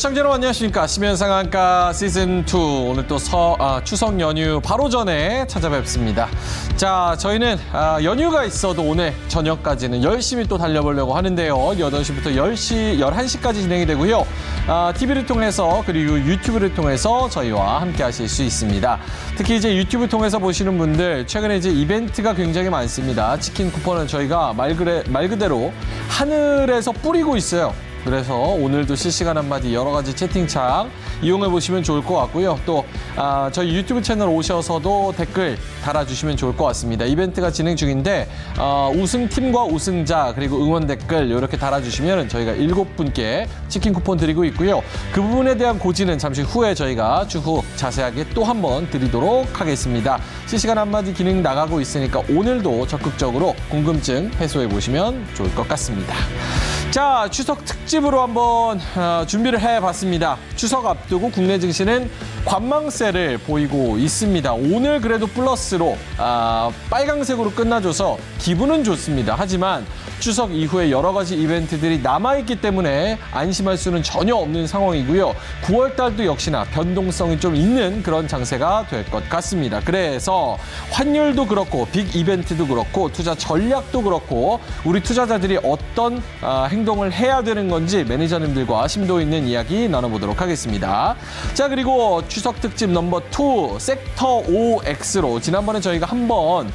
시청자 여러분 안녕하십니까. 심연상한가 시즌2 오늘 또 추석 연휴 바로 전에 찾아뵙습니다. 자, 저희는 연휴가 있어도 오늘 저녁까지는 열심히 또 달려보려고 하는데요. 8시부터 10시, 11시까지 진행이 되고요. TV를 통해서 그리고 유튜브를 통해서 저희와 함께 하실 수 있습니다. 특히 이제 유튜브 통해서 보시는 분들 최근에 이제 이벤트가 굉장히 많습니다. 치킨 쿠폰은 저희가 말 그대로 하늘에서 뿌리고 있어요. 그래서 오늘도 실시간 한마디 여러 가지 채팅창 이용해 보시면 좋을 것 같고요. 또 저희 유튜브 채널 오셔서도 댓글 달아주시면 좋을 것 같습니다. 이벤트가 진행 중인데 우승팀과 우승자 그리고 응원 댓글 이렇게 달아주시면 저희가 7분께 치킨 쿠폰 드리고 있고요. 그 부분에 대한 고지는 잠시 후에 저희가 추후 자세하게 또 한 번 드리도록 하겠습니다. 실시간 한마디 기능 나가고 있으니까 오늘도 적극적으로 궁금증 해소해 보시면 좋을 것 같습니다. 자, 추석 특집으로 한번 준비를 해봤습니다. 추석 앞두고 국내 증시는 관망세를 보이고 있습니다. 오늘 그래도 플러스로 빨강색으로 끝나줘서 기분은 좋습니다. 하지만 추석 이후에 여러 가지 이벤트들이 남아있기 때문에 안심할 수는 전혀 없는 상황이고요. 9월 달도 역시나 변동성이 좀 있는 그런 장세가 될 것 같습니다. 그래서 환율도 그렇고 빅 이벤트도 그렇고 투자 전략도 그렇고 우리 투자자들이 어떤 행동을 해야 되는 건지 매니저님들과 심도 있는 이야기 나눠보도록 하겠습니다. 자, 그리고 추석 특집 넘버 2 섹터 OX로 지난번에 저희가 한번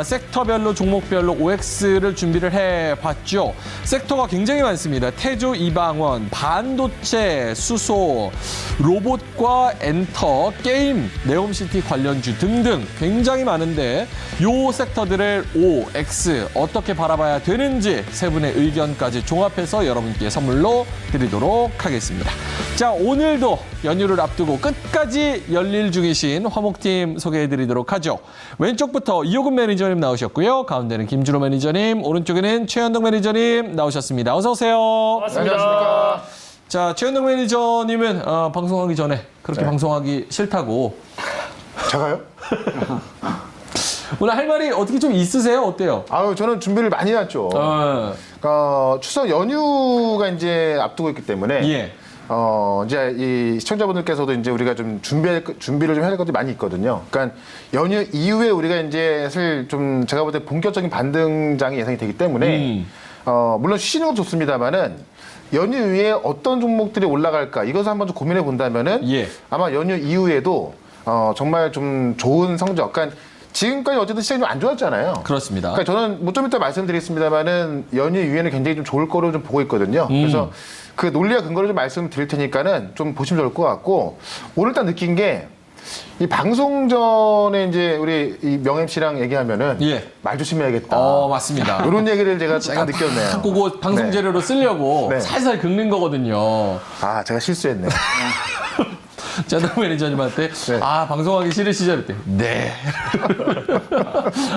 섹터별로 종목별로 OX를 준비를 해봤죠. 섹터가 굉장히 많습니다. 태조 이방원, 반도체, 수소, 로봇과 엔터, 게임, 네옴시티 관련주 등등 굉장히 많은데 요 섹터들을 OX 어떻게 바라봐야 되는지 세 분의 의견까지 종합해서 여러분께 선물로 드리도록 하겠습니다. 자, 오늘도 연휴를 앞두고 끝까지 열일 중이신 화목팀 소개해드리도록 하죠. 왼쪽부터 이호근 매니저님 나오셨고요. 가운데는 김준호 매니저님, 오른쪽에는 최현동 매니저님 나오셨습니다. 어서 오세요. 반갑습니다. 안녕하십니까. 자, 최현동 매니저님은 방송하기 전에 그렇게 방송하기 싫다고. 제가요? 오늘 할 말이 어떻게 좀 있으세요? 어때요? 아유, 저는 준비를 많이 해왔죠. 추석 연휴가 이제 앞두고 있기 때문에. 예. 이제 이 시청자분들께서도 이제 우리가 좀 준비를 좀 해야 될 것들이 많이 있거든요. 그러니까 연휴 이후에 우리가 이제 사실 좀 제가 볼 때 본격적인 반등장이 예상이 되기 때문에 물론 쉬시는 것도 좋습니다만은 연휴 이후에 어떤 종목들이 올라갈까 이것을 한번 좀 고민해 본다면은 예. 아마 연휴 이후에도 정말 좀 좋은 성적. 그러니까 지금까지 어쨌든 시장이 좀 안 좋았잖아요. 그렇습니다. 그러니까 저는 뭐 좀 이따 말씀드리겠습니다만은 연휴 이후에는 굉장히 좀 좋을 거로 좀 보고 있거든요. 그래서 그 논리와 근거를 좀 말씀드릴 테니까는 좀 보시면 좋을 것 같고 오늘 딱 느낀 게 이 방송 전에 이제 우리 이 명엠 씨랑 얘기하면은 예. 말 조심해야겠다. 맞습니다. 이런 얘기를 제가 다 느꼈네요. 딱 그거 방송 네. 재료로 쓰려고 네. 살살 긁는 거거든요. 아, 제가 실수했네요. 제동 매니저님한테 네. 방송하기 싫으시죠? 그랬더니 네.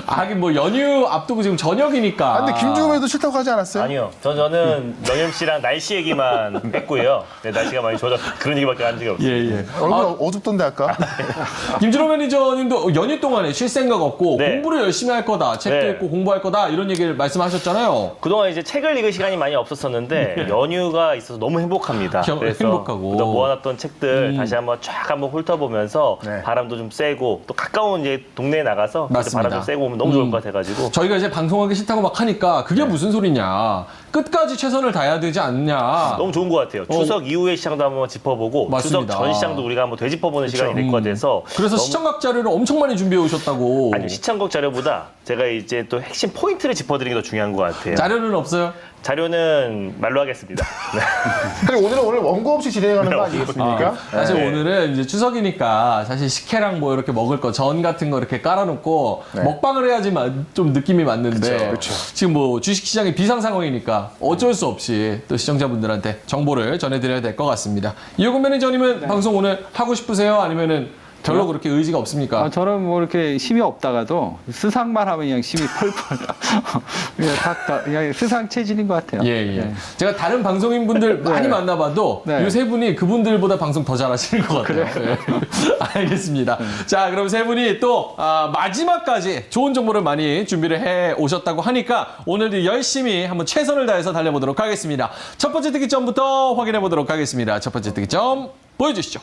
하긴 뭐 연휴 앞두고 지금 저녁이니까. 근데 김주호도 싫다고 하지 않았어요? 아니요. 저는 명현 씨랑 날씨 얘기만 했고요. 네, 날씨가 많이 좋아져 그런 얘기밖에 한 적이 없어요. 예. 얼굴 어둡던데 아까? 김준호 매니저님도 연휴 동안에 쉴 생각 없고 네. 공부를 열심히 할 거다. 책도 네. 읽고 공부할 거다. 이런 얘기를 말씀하셨잖아요. 그동안 이제 책을 읽을 시간이 많이 없었었는데 연휴가 있어서 너무 행복합니다. 그래서 행복하고. 그동안 모아놨던 책들 다시 한번 쫙 한번 훑어보면서 네. 바람도 좀 쐬고 또 가까운 이제 동네에 나가서 맞습니다. 바람 좀 쐬고 오면 너무 좋을 것 같아가지고 저희가 이제 방송하기 싫다고 막 하니까 그게 무슨 소리냐. 끝까지 최선을 다해야 되지 않냐. 너무 좋은 것 같아요. 추석 이후의 시장도 한번 짚어보고 맞습니다. 추석 전 시장도 우리가 한번 되짚어보는 시간이 될 것 같아서 그래서 시청각 자료를 엄청 많이 준비해 오셨다고. 아니 시청각 자료보다 제가 이제 또 핵심 포인트를 짚어드리는 게 더 중요한 것 같아요. 자료는 없어요? 자료는 말로 하겠습니다. 네. 그리고 오늘 원고 없이 진행하는 거 아니겠습니까? 사실 네. 오늘은 이제 추석이니까 사실 식혜랑 뭐 이렇게 먹을 거 전 같은 거 이렇게 깔아놓고 네. 먹방을 해야지 좀 느낌이 맞는데 그쵸. 지금 뭐 주식시장이 비상 상황이니까 어쩔 수 없이 또 시청자분들한테 정보를 전해드려야 될 것 같습니다. 이호근 매니저님은 방송 오늘 하고 싶으세요? 아니면은 별로 그렇게 의지가 없습니까? 저는 뭐 이렇게 힘이 없다가도 스상만 하면 그냥 힘이 펄펄 그냥 스상 체질인 것 같아요. 예. 네. 제가 다른 방송인 분들 많이 만나봐도 네. 이 세 분이 그분들보다 방송 더 잘하시는 것 같아요. 예. 알겠습니다. 자, 그럼 세 분이 또 마지막까지 좋은 정보를 많이 준비를 해 오셨다고 하니까 오늘도 열심히 한번 최선을 다해서 달려보도록 하겠습니다. 첫 번째 특기점부터 확인해 보도록 하겠습니다. 첫 번째 특기점 보여주시죠.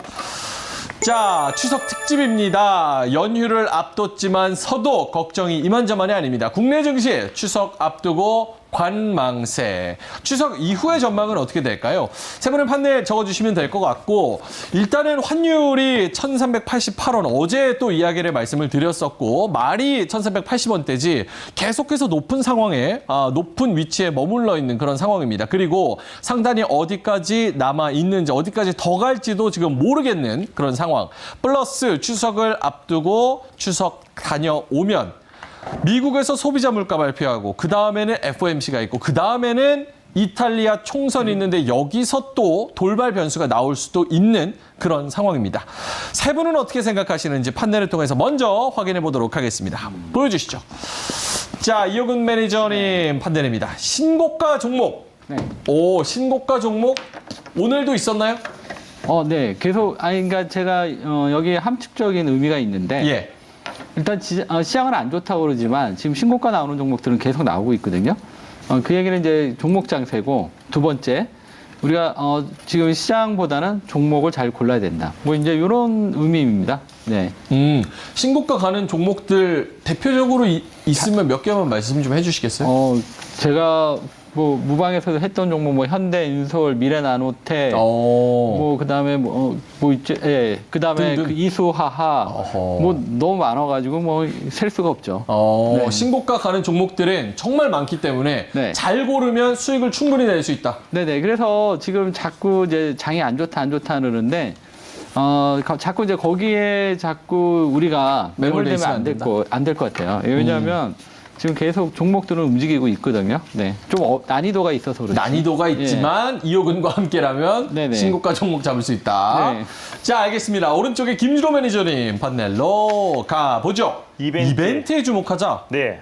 자, 추석 특집입니다. 연휴를 앞뒀지만 서도 걱정이 이만저만이 아닙니다. 국내 증시 추석 앞두고 관망세. 추석 이후의 전망은 어떻게 될까요? 세 분의 판넬 적어주시면 될 것 같고, 일단은 환율이 1388원, 어제 또 이야기를 말씀을 드렸었고, 말이 1380원대지 계속해서 높은 상황에, 높은 위치에 머물러 있는 그런 상황입니다. 그리고 상단이 어디까지 남아 있는지, 어디까지 더 갈지도 지금 모르겠는 그런 상황. 플러스 추석을 앞두고 추석 다녀오면 미국에서 소비자 물가 발표하고 그 다음에는 FOMC가 있고 그 다음에는 이탈리아 총선이 있는데 여기서 또 돌발 변수가 나올 수도 있는 그런 상황입니다. 세 분은 어떻게 생각하시는지 판넬을 통해서 먼저 확인해 보도록 하겠습니다. 보여주시죠. 자, 이호근 매니저님 판넬입니다. 신고가 종목. 네. 오, 신고가 종목 오늘도 있었나요? 네. 계속 그러니까 제가 여기에 함축적인 의미가 있는데 예. 일단 시장은 안 좋다고 그러지만 지금 신고가 나오는 종목들은 계속 나오고 있거든요. 그 얘기는 이제 종목 장세고, 두 번째 우리가 지금 시장보다는 종목을 잘 골라야 된다. 뭐 이제 이런 의미입니다. 네. 신고가 가는 종목들 대표적으로 있으면 몇 개만 말씀 좀 해주시겠어요? 제가 뭐 무방에서도 했던 종목 뭐 현대인솔, 미래나노텍, 뭐 그다음에 뭐 있죠? 예. 그다음에 등등. 그 이수하하, 어허. 뭐 너무 많아가지고 뭐 셀 수가 없죠. 네. 신고가 가는 종목들은 정말 많기 때문에 네. 잘 고르면 수익을 충분히 낼 수 있다. 네네. 그래서 지금 자꾸 이제 장이 안 좋다 그러는데, 자꾸 이제 거기에 자꾸 우리가 매몰돼 매몰되면 있으면 안 될 것 같아요. 왜냐하면 지금 계속 종목들은 움직이고 있거든요. 네. 좀 난이도가 있어서 그렇지. 난이도가 있지만 이호근과 함께라면 네네. 신고가 종목 잡을 수 있다. 네. 자, 알겠습니다. 오른쪽에 김주로 매니저님 판넬로 가보죠. 이벤트에 주목하자. 네.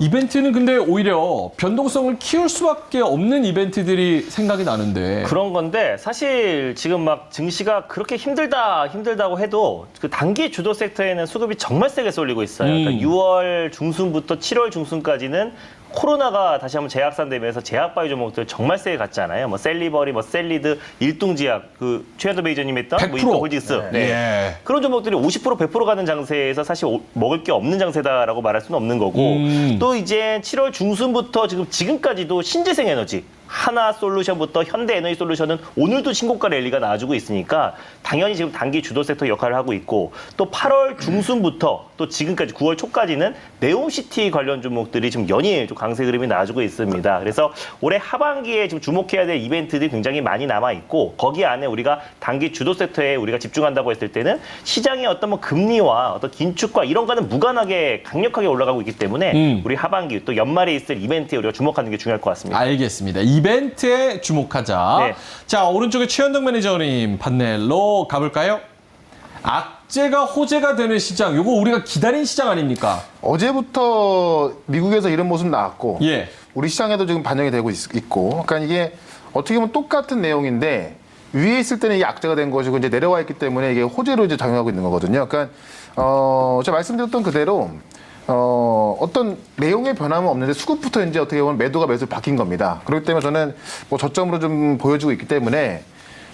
이벤트는 근데 오히려 변동성을 키울 수밖에 없는 이벤트들이 생각이 나는데. 그런 건데 사실 지금 막 증시가 그렇게 힘들다고 해도 그 단기 주도 섹터에는 수급이 정말 세게 쏠리고 있어요. 그러니까 6월 중순부터 7월 중순까지는 코로나가 다시 한번 재확산되면서 제약바이오 종목들 정말 세게 갔잖아요. 뭐 셀리버리, 뭐 셀리드, 일동제약, 그 최현도 매니저님 했던 100%. 뭐 인도홀딩스. 네. 예. 그런 종목들이 50% 100% 가는 장세에서 사실 먹을 게 없는 장세다라고 말할 수는 없는 거고, 또 이제 7월 중순부터 지금까지도 신재생 에너지, 하나 솔루션부터 현대에너지 솔루션은 오늘도 신고가 랠리가 나와주고 있으니까 당연히 지금 단기 주도 섹터 역할을 하고 있고, 또 8월 중순부터 또 지금까지 9월 초까지는 네옴시티 관련 종목들이 지금 연이을 좀 강세 그림이 나와주고 있습니다. 그래서 올해 하반기에 지금 주목해야 될 이벤트들이 굉장히 많이 남아 있고, 거기 안에 우리가 단기 주도 섹터에 우리가 집중한다고 했을 때는 시장의 어떤 뭐 금리와 어떤 긴축과 이런 거는 무관하게 강력하게 올라가고 있기 때문에 우리 하반기 또 연말에 있을 이벤트에 우리가 주목하는 게 중요할 것 같습니다. 알겠습니다. 이벤트에 주목하자. 네. 자, 오른쪽에 최현동 매니저님 판넬로 가볼까요? 악재가 호재가 되는 시장, 요거 우리가 기다린 시장 아닙니까? 어제부터 미국에서 이런 모습 나왔고 예. 우리 시장에도 지금 반영이 되고 있고, 그러니까 이게 어떻게 보면 똑같은 내용인데 위에 있을 때는 이게 악재가 된 것이고 이제 내려와 있기 때문에 이게 호재로 이제 작용하고 있는 거거든요. 그러니까 제가 말씀드렸던 그대로 어떤 내용의 변함은 없는데 수급부터 이제 어떻게 보면 매도가 매수로 바뀐 겁니다. 그렇기 때문에 저는 뭐 저점으로 좀 보여주고 있기 때문에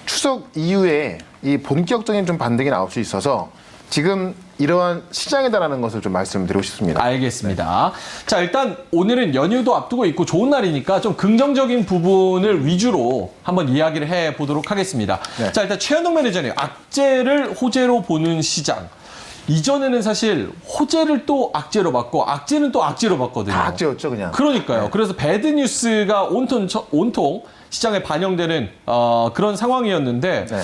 추석 이후에 이 본격적인 좀 반등이 나올 수 있어서 지금 이러한 시장이다라는 것을 좀 말씀드리고 싶습니다. 알겠습니다. 자, 일단 오늘은 연휴도 앞두고 있고 좋은 날이니까 좀 긍정적인 부분을 위주로 한번 이야기를 해보도록 하겠습니다. 네. 자, 일단 최현동 매니저님, 악재를 호재로 보는 시장. 이전에는 사실 호재를 또 악재로 봤고 악재는 또 악재로 봤거든요. 다 악재였죠, 그냥. 그러니까요. 그래서 배드 뉴스가 온통 시장에 반영되는 그런 상황이었는데 네.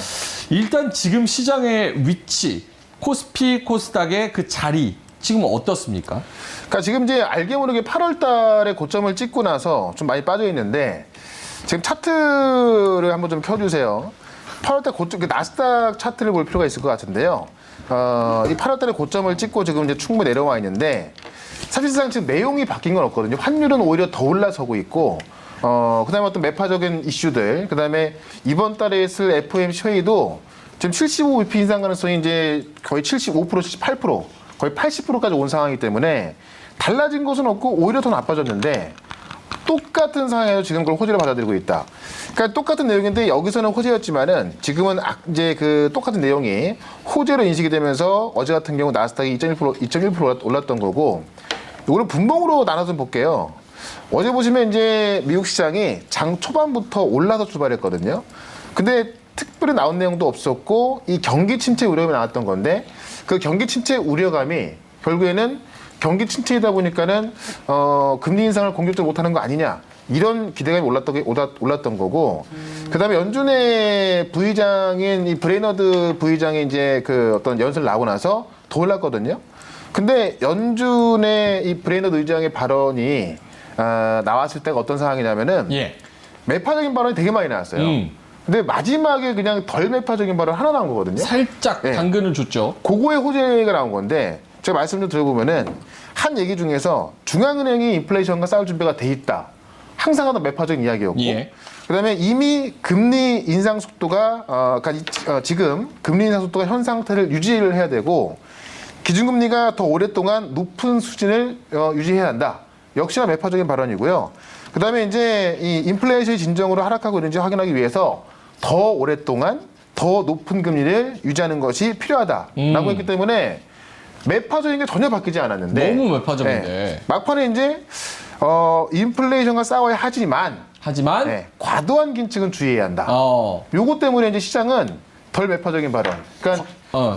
일단 지금 시장의 위치, 코스피, 코스닥의 그 자리 지금 어떻습니까? 그러니까 지금 이제 알게 모르게 8월 달에 고점을 찍고 나서 좀 많이 빠져 있는데 지금 차트를 한번 좀 켜주세요. 8월달 고점, 나스닥 차트를 볼 필요가 있을 것 같은데요. 이 8월달에 고점을 찍고 지금 이제 충분히 내려와 있는데 사실상 지금 내용이 바뀐 건 없거든요. 환율은 오히려 더 올라서고 있고, 그다음에 어떤 매파적인 이슈들, 그다음에 이번 달에 있을 FOMC 회의도 지금 75bp 인상 가능성이 이제 거의 75%, 78%, 거의 80%까지 온 상황이기 때문에 달라진 것은 없고 오히려 더 나빠졌는데 똑같은 상황에서 지금 그걸 호재로 받아들이고 있다. 그러니까 똑같은 내용인데 여기서는 호재였지만은 지금은 이제 그 똑같은 내용이 호재로 인식이 되면서 어제 같은 경우 나스닥이 2.1% 올랐던 거고, 이거를 분봉으로 나눠서 볼게요. 어제 보시면 이제 미국 시장이 장 초반부터 올라서 출발했거든요. 근데 특별히 나온 내용도 없었고 이 경기 침체 우려감이 나왔던 건데 그 경기 침체 우려감이 결국에는 경기 침체이다 보니까는 금리 인상을 공격적으로 못하는 거 아니냐 이런 기대감이 올랐던 거고, 그다음에 연준의 부의장인 이 브레이너드 부의장이 이제 그 어떤 연설 나오고 나서 더 올랐거든요. 근데 연준의 이 브레이너드 의장의 발언이 나왔을 때가 어떤 상황이냐면은 예. 매파적인 발언이 되게 많이 나왔어요. 근데 마지막에 그냥 덜 매파적인 발언 하나 나온 거거든요. 살짝 예. 당근을 줬죠. 그거의 호재가 나온 건데 제가 말씀 좀 들어보면은 한 얘기 중에서 중앙은행이 인플레이션과 싸울 준비가 돼 있다. 항상 하던 매파적인 이야기였고, 예. 그다음에 이미 금리 인상 속도가 지금 금리 인상 속도가 현 상태를 유지를 해야 되고 기준금리가 더 오랫동안 높은 수준을 유지해야 한다. 역시나 매파적인 발언이고요. 그다음에 이제 이 인플레이션이 진정으로 하락하고 있는지 확인하기 위해서 더 오랫동안 더 높은 금리를 유지하는 것이 필요하다라고 했기 때문에 매파적인 게 전혀 바뀌지 않았는데 너무 매파적인데. 네, 막판에 이제 인플레이션과 싸워야 하지만 하지만 과도한 긴축은 주의해야 한다. 어. 요것 때문에 이제 시장은 덜 매파적인 발언, 그러니까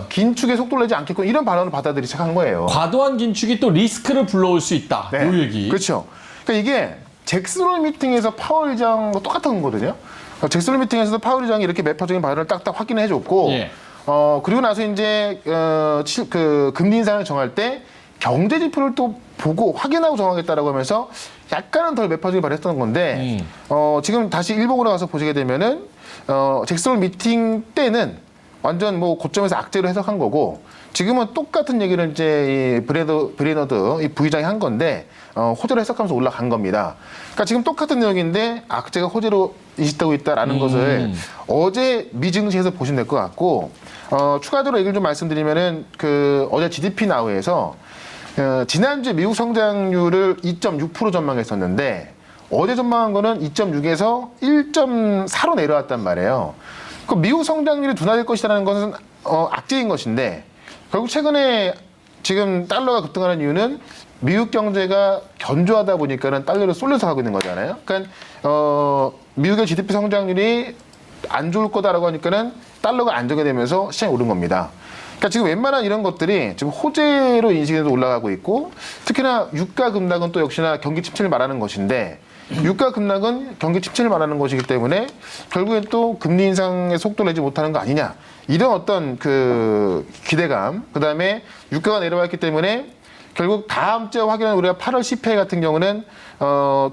긴축의 속도를 내지 않겠고 이런 발언을 받아들이기 시작한 거예요. 과도한 긴축이 또 리스크를 불러올 수 있다. 네. 이 얘기. 그렇죠. 그러니까 이게 잭슨홀 미팅에서 파월 의장과 똑같은 거거든요. 잭슨홀 미팅에서도 파월 의장이 이렇게 매파적인 발언을 딱딱 확인해 줬고, 예. 그리고 나서 이제 그 금리 인상을 정할 때 경제 지표를 또 보고 확인하고 정하겠다라고 하면서 약간은 덜 매파적인 발언했던 건데 지금 다시 일본으로 가서 보시게 되면은 잭슨홀 미팅 때는 완전 뭐 고점에서 악재로 해석한 거고 지금은 똑같은 얘기를 이제 이 브레너드 이 부의장이 한 건데 호재로 해석하면서 올라간 겁니다. 그러니까 지금 똑같은 내용인데 악재가 호재로 인식되고 있다라는 것을 어제 미증시에서 보시면 될 것 같고, 추가적으로 얘기를 좀 말씀드리면은 그 어제 GDP 나우에서 지난주에 미국 성장률을 2.6% 전망했었는데 어제 전망한 거는 2.6에서 1.4로 내려왔단 말이에요. 그 미국 성장률이 둔화될 것이라는 것은 악재인 것인데 결국 최근에 지금 달러가 급등하는 이유는 미국 경제가 견조하다 보니까는 달러를 쏠려서 가고 있는 거잖아요. 그러니까 미국의 GDP 성장률이 안 좋을 거다라고 하니까는 달러가 안정이 되면서 시장이 오른 겁니다. 그러니까 지금 웬만한 이런 것들이 지금 호재로 인식해서 올라가고 있고, 특히나 유가 급락은 또 역시나 경기 침체를 말하는 것인데 유가 급락은 경기 침체를 말하는 것이기 때문에 결국엔 또 금리 인상의 속도를 내지 못하는 거 아니냐, 이런 어떤 그 기대감, 그다음에 유가가 내려와 있기 때문에 결국 다음 주에 확인한 우리가 8월 CPI 같은 경우는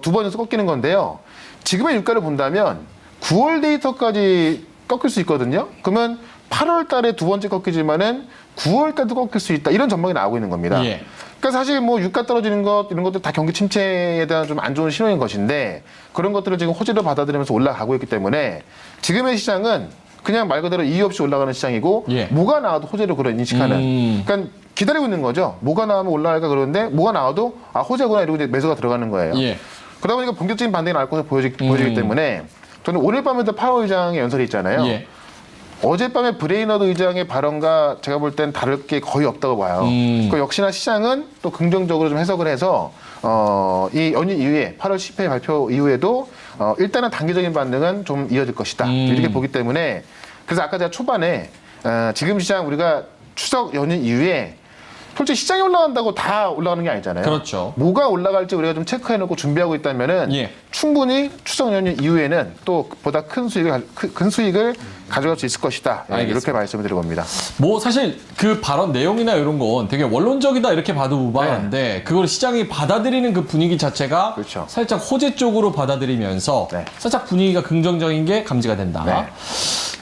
두 번 연속 꺾이는 건데요. 지금의 유가를 본다면 9월 데이터까지 꺾일 수 있거든요. 그러면 8월 달에 두 번째 꺾이지만은 9월 달도 꺾일 수 있다, 이런 전망이 나오고 있는 겁니다. 예. 그러니까 사실 뭐 유가 떨어지는 것 이런 것들 다 경기 침체에 대한 좀 안 좋은 신호인 것인데 그런 것들을 지금 호재로 받아들이면서 올라가고 있기 때문에 지금의 시장은 그냥 말 그대로 이유 없이 올라가는 시장이고 예. 뭐가 나와도 호재로 그런 인식하는, 그러니까 기다리고 있는 거죠. 뭐가 나오면 올라갈까 그러는데 뭐가 나와도 아 호재구나 이러고 이제 매수가 들어가는 거예요. 예. 그러다 보니까 본격적인 반등이 나올 것으로 보여지기 때문에 저는 오늘 밤에도 파월 의장의 연설이 있잖아요. 예. 어젯밤에 브레이너드 의장의 발언과 제가 볼 땐 다를 게 거의 없다고 봐요. 그 역시나 시장은 또 긍정적으로 좀 해석을 해서 이 연휴 이후에 8월 CPI 발표 이후에도 일단은 단기적인 반등은 좀 이어질 것이다, 이렇게 보기 때문에, 그래서 아까 제가 초반에 지금 시장 우리가 추석 연휴 이후에 솔직히 시장이 올라간다고 다 올라가는 게 아니잖아요. 그렇죠. 뭐가 올라갈지 우리가 좀 체크해놓고 준비하고 있다면은 예. 충분히 추석 연휴 이후에는 또 보다 큰 수익을 가져갈 수 있을 것이다. 예, 알겠습니다. 이렇게 말씀을 드릴 겁니다. 뭐 사실 그 발언 내용이나 이런 건 되게 원론적이다 이렇게 봐도 무방한데 그걸 시장이 받아들이는 그 분위기 자체가 그렇죠. 살짝 호재 쪽으로 받아들이면서 네. 살짝 분위기가 긍정적인 게 감지가 된다. 네.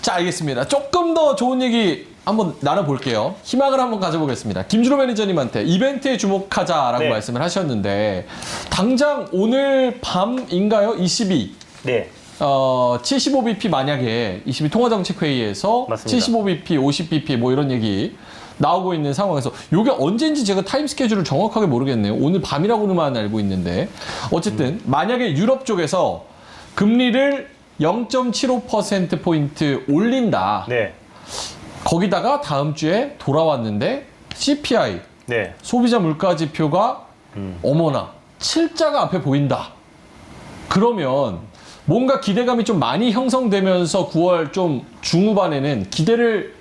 자, 알겠습니다. 조금 더 좋은 얘기 한번 나눠볼게요. 희망을 한번 가져보겠습니다. 김준호 매니저님한테 이벤트에 주목하자라고 네. 말씀을 하셨는데 당장 오늘 밤인가요? 22. 네. 75bp 만약에 22 통화정책회의에서 맞습니다. 75bp, 50bp 뭐 이런 얘기 나오고 있는 상황에서 이게 언제인지 제가 타임 스케줄을 정확하게 모르겠네요. 오늘 밤이라고만 알고 있는데 어쨌든 만약에 유럽 쪽에서 금리를 0.75%포인트 올린다. 네. 거기다가 다음 주에 돌아왔는데 CPI, 네. 소비자 물가 지표가 어머나 7자가 앞에 보인다. 그러면 뭔가 기대감이 좀 많이 형성되면서 9월 좀 중후반에는 기대를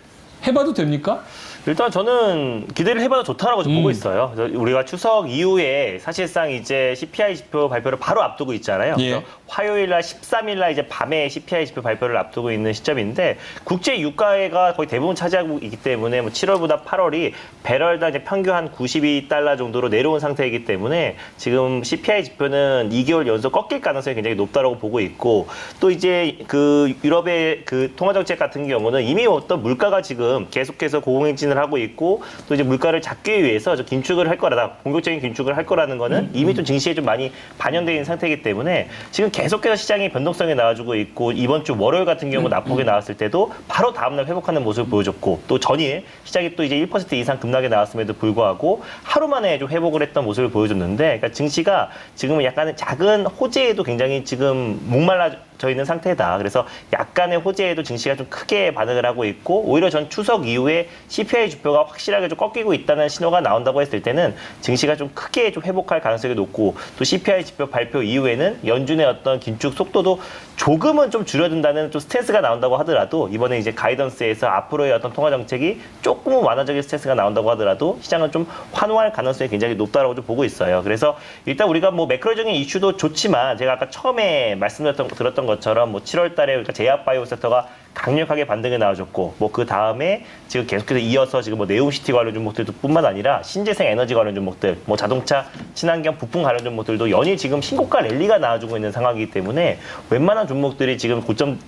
해봐도 됩니까? 일단 저는 기대를 해봐도 좋다라고 좀 보고 있어요. 그래서 우리가 추석 이후에 사실상 이제 CPI 지표 발표를 바로 앞두고 있잖아요. 예. 그래서 화요일 날 13일 날 이제 밤에 CPI 지표 발표를 앞두고 있는 시점인데 국제 유가가 거의 대부분 차지하고 있기 때문에 뭐 7월보다 8월이 배럴당 이제 평균 한 92달러 정도로 내려온 상태이기 때문에 지금 CPI 지표는 2개월 연속 꺾일 가능성이 굉장히 높다라고 보고 있고 또 이제 그 유럽의 그 통화정책 같은 경우는 이미 어떤 물가가 지금 계속해서 고공행진을 하고 있고 또 이제 물가를 잡기 위해서 저 긴축을 할 거라다 공격적인 긴축을 할 거라는 거는 이미 좀 증시에 좀 많이 반영되어 있는 상태이기 때문에 지금 계속해서 시장이 변동성이 나와주고 있고 이번 주 월요일 같은 경우 낙폭이 나왔을 때도 바로 다음날 회복하는 모습을 보여줬고 또 전일 시장이 또 이제 1% 이상 급락이 나왔음에도 불구하고 하루 만에 좀 회복을 했던 모습을 보여줬는데 그러니까 증시가 지금은 약간은 작은 호재에도 굉장히 지금 목말라져 있는 상태다. 그래서 약간의 호재에도 증시가 좀 크게 반응을 하고 있고 오히려 전 추석 이후에 CPI 지표가 확실하게 좀 꺾이고 있다는 신호가 나온다고 했을 때는 증시가 좀 크게 좀 회복할 가능성이 높고 또 CPI 지표 발표 이후에는 연준의 어떤 긴축 속도도 조금은 좀 줄여든다는 좀 스탠스가 나온다고 하더라도 이번에 이제 가이던스에서 앞으로의 어떤 통화 정책이 조금은 완화적인 스탠스가 나온다고 하더라도 시장은 좀 환호할 가능성이 굉장히 높다라고 좀 보고 있어요. 그래서 일단 우리가 뭐 매크로적인 이슈도 좋지만 제가 아까 처음에 들었던 것처럼 뭐 7월 달에 그러니까 제약 바이오 섹터가 강력하게 반등이 나와줬고 뭐 그 다음에 지금 계속해서 이어서 지금 뭐 네옴시티 관련 종목들도 뿐만 아니라 신재생 에너지 관련 종목들 뭐 자동차 친환경 부품 관련 종목들도 연일 지금 신고가 랠리가 나와주고 있는 상황이기 때문에 웬만한 종목들이 지금 고점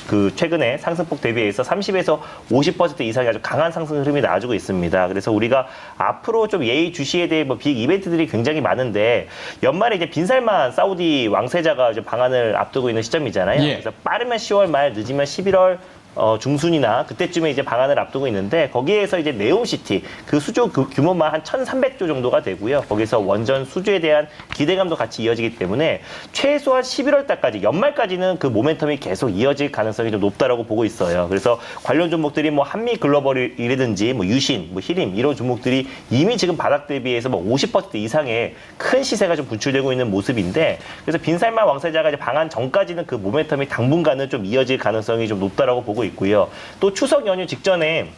그 최근에 상승폭 대비해서 30에서 50% 이상의 아주 강한 상승 흐름이 나와주고 있습니다. 그래서 우리가 앞으로 좀 예의주시에 대해 뭐 빅 이벤트들이 굉장히 많은데 연말에 이제 빈살만 사우디 왕세자가 이제 방한을 앞두고 있는 시점이잖아요. 예. 그래서 빠르면 10월 말 늦으면 11월 중순이나 그때쯤에 이제 방안을 앞두고 있는데 거기에서 이제 네옴시티 그 수주 규모만 한 1,300조 정도가 되고요. 거기서 원전 수주에 대한 기대감도 같이 이어지기 때문에 최소한 11월 달까지 연말까지는 그 모멘텀이 계속 이어질 가능성이 좀 높다라고 보고 있어요. 그래서 관련 종목들이 뭐 한미 글로벌이라든지 뭐 유신, 뭐 히림 이런 종목들이 이미 지금 바닥 대비해서 뭐 50% 이상의 큰 시세가 좀 분출되고 있는 모습인데 그래서 빈살만 왕세자가 이제 방한 전까지는 그 모멘텀이 당분간은 좀 이어질 가능성이 좀 높다라고 보고 있고요. 또 추석 연휴 직전에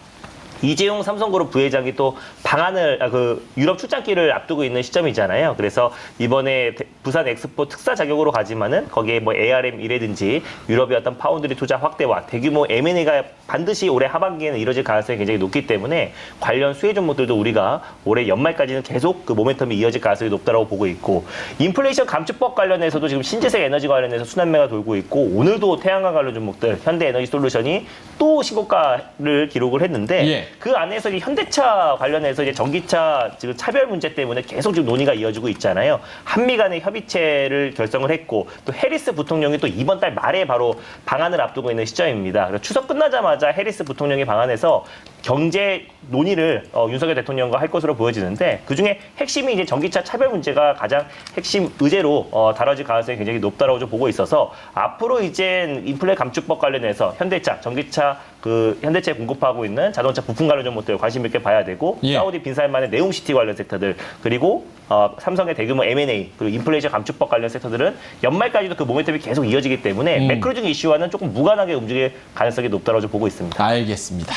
이재용 삼성그룹 부회장이 또 방안을 그 유럽 출장길을 앞두고 있는 시점이잖아요. 그래서 이번에 부산 엑스포 특사 자격으로 가지만은 거기에 뭐 ARM이라든지 유럽의 어떤 파운드리 투자 확대와 대규모 M&A가 반드시 올해 하반기에는 이뤄질 가능성이 굉장히 높기 때문에 관련 수혜 종목들도 우리가 올해 연말까지는 계속 그 모멘텀이 이어질 가능성이 높다고 보고 있고 인플레이션 감축법 관련해서도 지금 신재생 에너지 관련해서 순환매가 돌고 있고 오늘도 태양광 관련 종목들 현대에너지솔루션이 또 신고가를 기록을 했는데 예. 그 안에서 이제 현대차 관련해서 이제 전기차 지금 차별 문제 때문에 계속 지금 논의가 이어지고 있잖아요. 한미 간의 협의체를 결성을 했고 또 해리스 부통령이 또 이번 달 말에 바로 방안을 앞두고 있는 시점입니다. 그래서 추석 끝나자마자 해리스 부통령이 방안에서 경제 논의를 윤석열 대통령과 할 것으로 보여지는데 그중에 핵심이 이제 전기차 차별 문제가 가장 핵심 의제로 다뤄질 가능성이 굉장히 높다라고 좀 보고 있어서 앞으로 이제 인플레 감축법 관련해서 현대차, 전기차 그 현대차에 공급하고 있는 자동차 부품 관련 종목들 관심 있게 봐야 되고 예. 사우디 빈살만의 네옴시티 관련 섹터들 그리고 삼성의 대규모 M&A 그리고 인플레이션 감축법 관련 섹터들은 연말까지도 그 모멘텀이 계속 이어지기 때문에 매크로적인 이슈와는 조금 무관하게 움직일 가능성이 높다고 좀 보고 있습니다. 알겠습니다.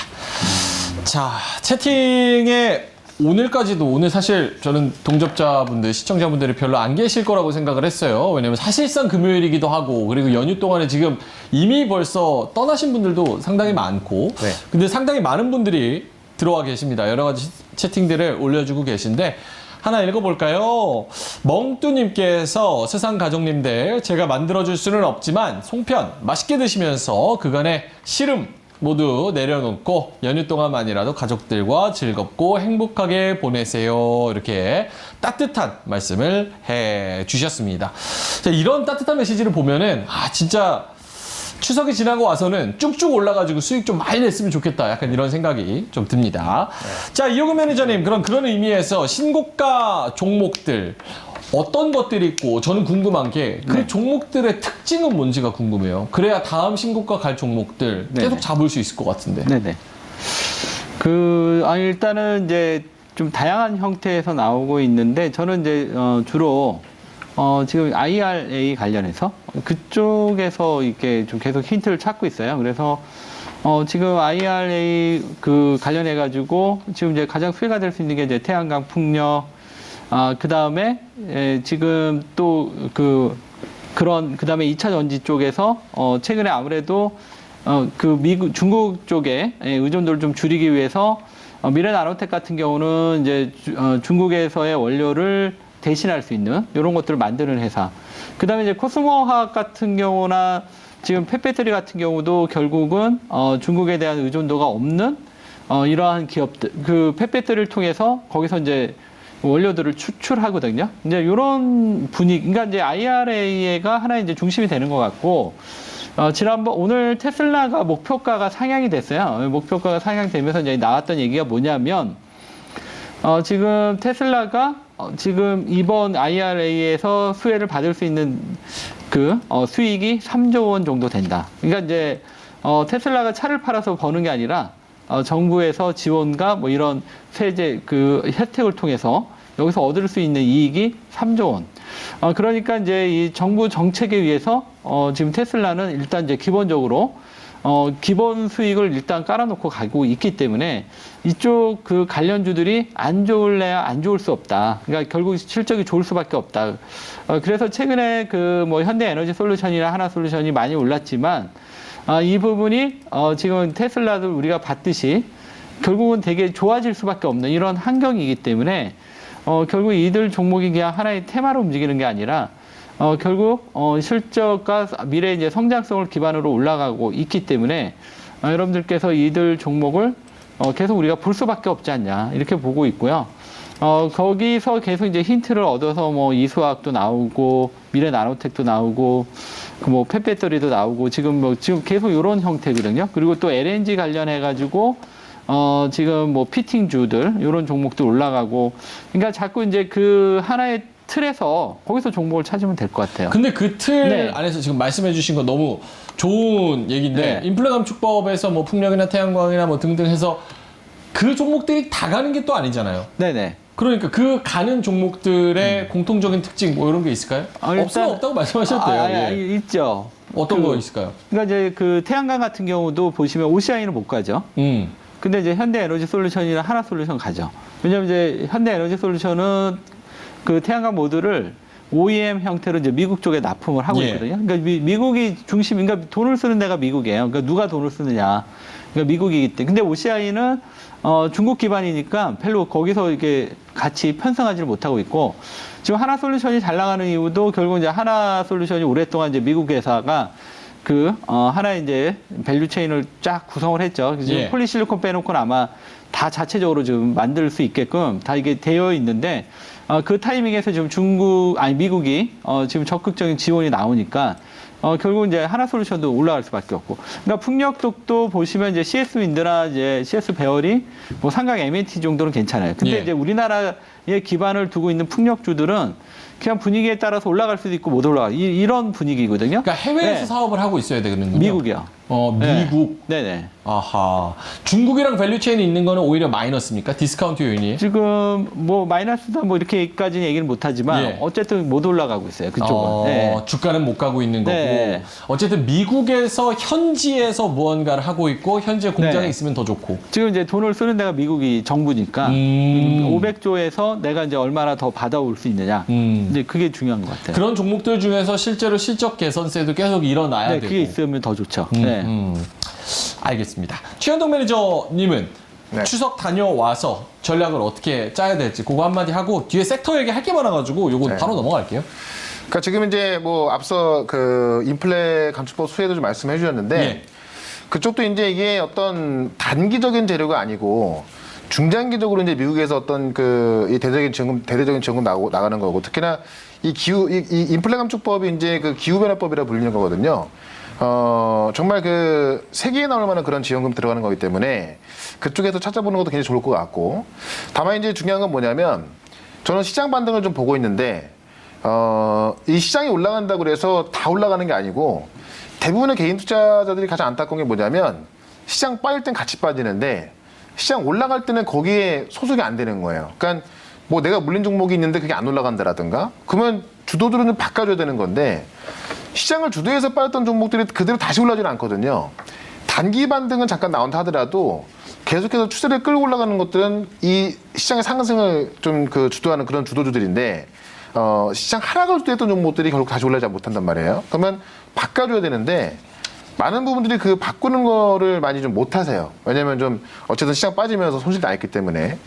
자, 채팅에 오늘까지도 오늘 사실 저는 동접자분들, 시청자분들이 별로 안 계실 거라고 생각을 했어요. 왜냐면 사실상 금요일이기도 하고 그리고 연휴 동안에 지금 이미 벌써 떠나신 분들도 상당히 많고 네. 근데 상당히 많은 분들이 들어와 계십니다. 여러 가지 채팅들을 올려주고 계신데 하나 읽어볼까요? 멍뚜님께서 세상 가족님들 제가 만들어줄 수는 없지만 송편 맛있게 드시면서 그간의 시름 모두 내려놓고 연휴 동안만이라도 가족들과 즐겁고 행복하게 보내세요. 이렇게 따뜻한 말씀을 해 주셨습니다. 자, 이런 따뜻한 메시지를 보면은 진짜 추석이 지나고 와서는 쭉쭉 올라가지고 수익 좀 많이 냈으면 좋겠다. 약간 이런 생각이 좀 듭니다. 자, 이호근 매니저님, 그런 의미에서 신고가 종목들 어떤 것들이 있고, 저는 궁금한 게 그 종목들의 특징은 뭔지가 궁금해요. 그래야 다음 신고가 갈 종목들 계속 잡을 수 있을 것 같은데. 네네. 일단은 이제 좀 다양한 형태에서 나오고 있는데, 저는 이제 주로 지금 IRA 관련해서 그쪽에서 이렇게 좀 계속 힌트를 찾고 있어요. 그래서 지금 IRA 그 관련해 가지고 지금 이제 가장 수혜가 될 수 있는 게 이제 태양광, 풍력, 그 다음에 지금 또 그 다음에 2차 전지 쪽에서 최근에 아무래도 중국 쪽에 의존도를 좀 줄이기 위해서 미래나노텍 같은 경우는 이제 중국에서의 원료를 대신할 수 있는 이런 것들을 만드는 회사. 그 다음에 이제 코스모화학 같은 경우나 지금 펫배터리 같은 경우도 결국은 중국에 대한 의존도가 없는 이러한 기업들, 그 펫배터리를 통해서 거기서 이제 원료들을 추출하거든요. 이제 이런 분위기, 그러니까 이제 IRA가 하나의 이제 중심이 되는 것 같고, 오늘 테슬라가 목표가가 상향이 됐어요. 목표가가 상향되면서 이제 나왔던 얘기가 뭐냐면, 지금 테슬라가 지금 이번 IRA에서 수혜를 받을 수 있는 수익이 3조 원 정도 된다. 그러니까 이제 테슬라가 차를 팔아서 버는 게 아니라 정부에서 지원과 뭐 이런 세제 혜택을 통해서 여기서 얻을 수 있는 이익이 3조 원. 그러니까 이제 이 정부 정책에 의해서 지금 테슬라는 일단 이제 기본적으로 기본 수익을 일단 깔아놓고 가고 있기 때문에 이쪽 그 관련주들이 안 좋을래야 안 좋을 수 없다. 그러니까 결국 실적이 좋을 수밖에 없다. 그래서 최근에 뭐 현대에너지솔루션이나 하나솔루션이 많이 올랐지만 이 부분이 지금 테슬라도 우리가 봤듯이 결국은 되게 좋아질 수밖에 없는 이런 환경이기 때문에 결국 이들 종목이 그냥 하나의 테마로 움직이는 게 아니라 결국 실적과 미래 이제 성장성을 기반으로 올라가고 있기 때문에 여러분들께서 이들 종목을 계속 우리가 볼 수밖에 없지 않냐 이렇게 보고 있고요. 거기서 계속 이제 힌트를 얻어서 뭐 이수화학도 나오고 미래 나노텍도 나오고 뭐 펫배터리도 나오고 지금 계속 이런 형태거든요. 그리고 또 LNG 관련해 가지고 지금 뭐 피팅주들 이런 종목도 올라가고 그러니까 자꾸 이제 그 하나의 틀에서 거기서 종목을 찾으면 될 것 같아요. 근데 그 틀 안에서 지금 말씀해 주신 거 너무 좋은 얘기인데 인플레 감축법에서 뭐 풍력이나 태양광이나 뭐 등등 해서 그 종목들이 다 가는 게 또 아니잖아요. 네네. 그러니까 그 가는 종목들의 공통적인 특징 뭐 이런 게 있을까요? 없으면 없다고 말씀하셔도 돼요. 있죠. 어떤 거 있을까요? 그러니까 이제 그 태양광 같은 경우도 보시면 OCI는 못 가죠. 근데 이제 현대에너지솔루션이나 하나솔루션 가죠. 왜냐면 이제 현대에너지솔루션은 그 태양광 모듈을 OEM 형태로 이제 미국 쪽에 납품을 하고 있거든요. 그러니까 미국이 중심, 그러니까 돈을 쓰는 데가 미국이에요. 그러니까 누가 돈을 쓰느냐. 그러니까 미국이기 때문에. 근데 OCI는 중국 기반이니까 별로 거기서 이렇게 같이 편성하지를 못하고 있고 지금 하나솔루션이 잘 나가는 이유도 결국 이제 하나솔루션이 오랫동안 이제 미국 회사가 하나의 이제 밸류체인을 쫙 구성을 했죠. 지금 폴리실리콘 빼놓고는 아마 다 자체적으로 지금 만들 수 있게끔 다 이게 되어 있는데 그 타이밍에서 지금 미국이 지금 적극적인 지원이 나오니까 결국 이제 하나솔루션도 올라갈 수밖에 없고. 그러니까 풍력도 보시면 이제 CS 윈드나 이제 CS 배열이 뭐 삼각 MNT 정도는 괜찮아요. 근데 이제 우리나라에 기반을 두고 있는 풍력주들은 그냥 분위기에 따라서 올라갈 수도 있고 못 올라가. 이런 분위기거든요. 그러니까 해외에서 사업을 하고 있어야 되는군요. 미국이요. 미국. 네네. 아하. 중국이랑 밸류체인이 있는 거는 오히려 마이너스입니까? 디스카운트 요인이? 지금 뭐 마이너스다 뭐 이렇게까지는 얘기는 못하지만 어쨌든 못 올라가고 있어요. 그쪽은. 주가는 못 가고 있는 거고. 어쨌든 미국에서 현지에서 무언가를 하고 있고 현지에 공장이 있으면 더 좋고. 지금 이제 돈을 쓰는 데가 미국이 정부니까 500조에서 내가 이제 얼마나 더 받아올 수 있느냐. 이제 그게 중요한 것 같아요. 그런 종목들 중에서 실제로 실적 개선세도 계속 일어나야 되고. 그게 있으면 더 좋죠. 알겠습니다. 최현동 매니저님은 추석 다녀와서 전략을 어떻게 짜야 될지 그거 한마디 하고 뒤에 섹터 얘기 할 게 많아가지고 요거 바로 넘어갈게요. 그러니까 지금 이제 뭐 앞서 그 인플레 감축법 수혜도 좀 말씀해 주셨는데 그쪽도 이제 이게 어떤 단기적인 재료가 아니고 중장기적으로 이제 미국에서 어떤 이 대대적인 지원금 나가는 거고, 특히나 이 인플레 감축법이 이제 그 기후변화법이라 불리는 거거든요. 정말 그 세계에 나올 만한 그런 지원금 들어가는 거기 때문에 그쪽에서 찾아보는 것도 굉장히 좋을 것 같고, 다만 이제 중요한 건 뭐냐면 저는 시장 반등을 좀 보고 있는데, 이 시장이 올라간다고 그래서 다 올라가는 게 아니고, 대부분의 개인 투자자들이 가장 안타까운 게 뭐냐면 시장 빠질 땐 같이 빠지는데 시장 올라갈 때는 거기에 소속이 안 되는 거예요. 그러니까 뭐 내가 물린 종목이 있는데 그게 안 올라간다라든가, 그러면 주도들은 좀 바꿔줘야 되는 건데, 시장을 주도해서 빠졌던 종목들이 그대로 다시 올라지는 않거든요. 단기 반등은 잠깐 나온다 하더라도 계속해서 추세를 끌고 올라가는 것들은 이 시장의 상승을 좀 주도하는 그런 주도주들인데, 시장 하락을 주도했던 종목들이 결국 다시 올라가지 못한단 말이에요. 그러면 바꿔줘야 되는데 많은 부분들이 그 바꾸는 거를 많이 좀 못하세요. 왜냐면 좀 어쨌든 시장 빠지면서 손실이 나 있기 때문에.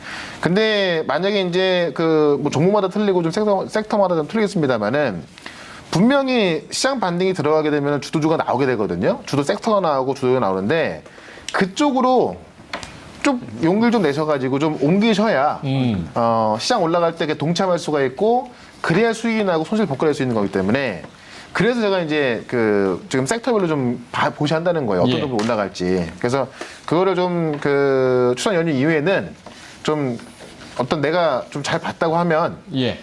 근데 만약에 이제 뭐 종목마다 틀리고 좀 섹터마다 좀 틀리겠습니다만은, 분명히 시장 반등이 들어가게 되면 주도주가 나오게 되거든요. 주도 섹터가 나오고 주도가 나오는데, 그쪽으로 좀 용기를 좀 내셔가지고 좀 옮기셔야 시장 올라갈 때 동참할 수가 있고, 그래야 수익이 나고 손실 복구할 수 있는 거기 때문에, 그래서 제가 이제 지금 섹터별로 좀 보시한다는 거예요. 어떤 정도 올라갈지. 그래서 그거를 좀 추석 연휴 이후에는 좀 어떤 내가 좀 잘 봤다고 하면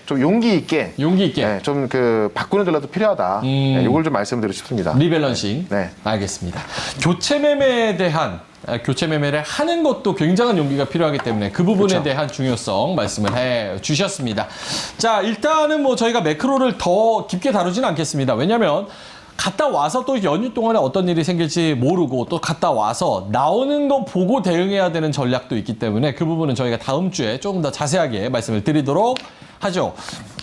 좀 용기 있게 네, 좀 바꾸는 전략도 필요하다. 네, 이걸 좀 말씀드리고 싶습니다. 리밸런싱. 네. 알겠습니다. 교체 매매에 대한 교체 매매를 하는 것도 굉장한 용기가 필요하기 때문에 그 부분에 그렇죠. 대한 중요성 말씀을 해 주셨습니다. 자, 일단은 뭐 저희가 매크로를 더 깊게 다루지는 않겠습니다. 왜냐하면 갔다 와서 또 연휴 동안에 어떤 일이 생길지 모르고, 또 갔다 와서 나오는 거 보고 대응해야 되는 전략도 있기 때문에 그 부분은 저희가 다음 주에 조금 더 자세하게 말씀을 드리도록 하죠.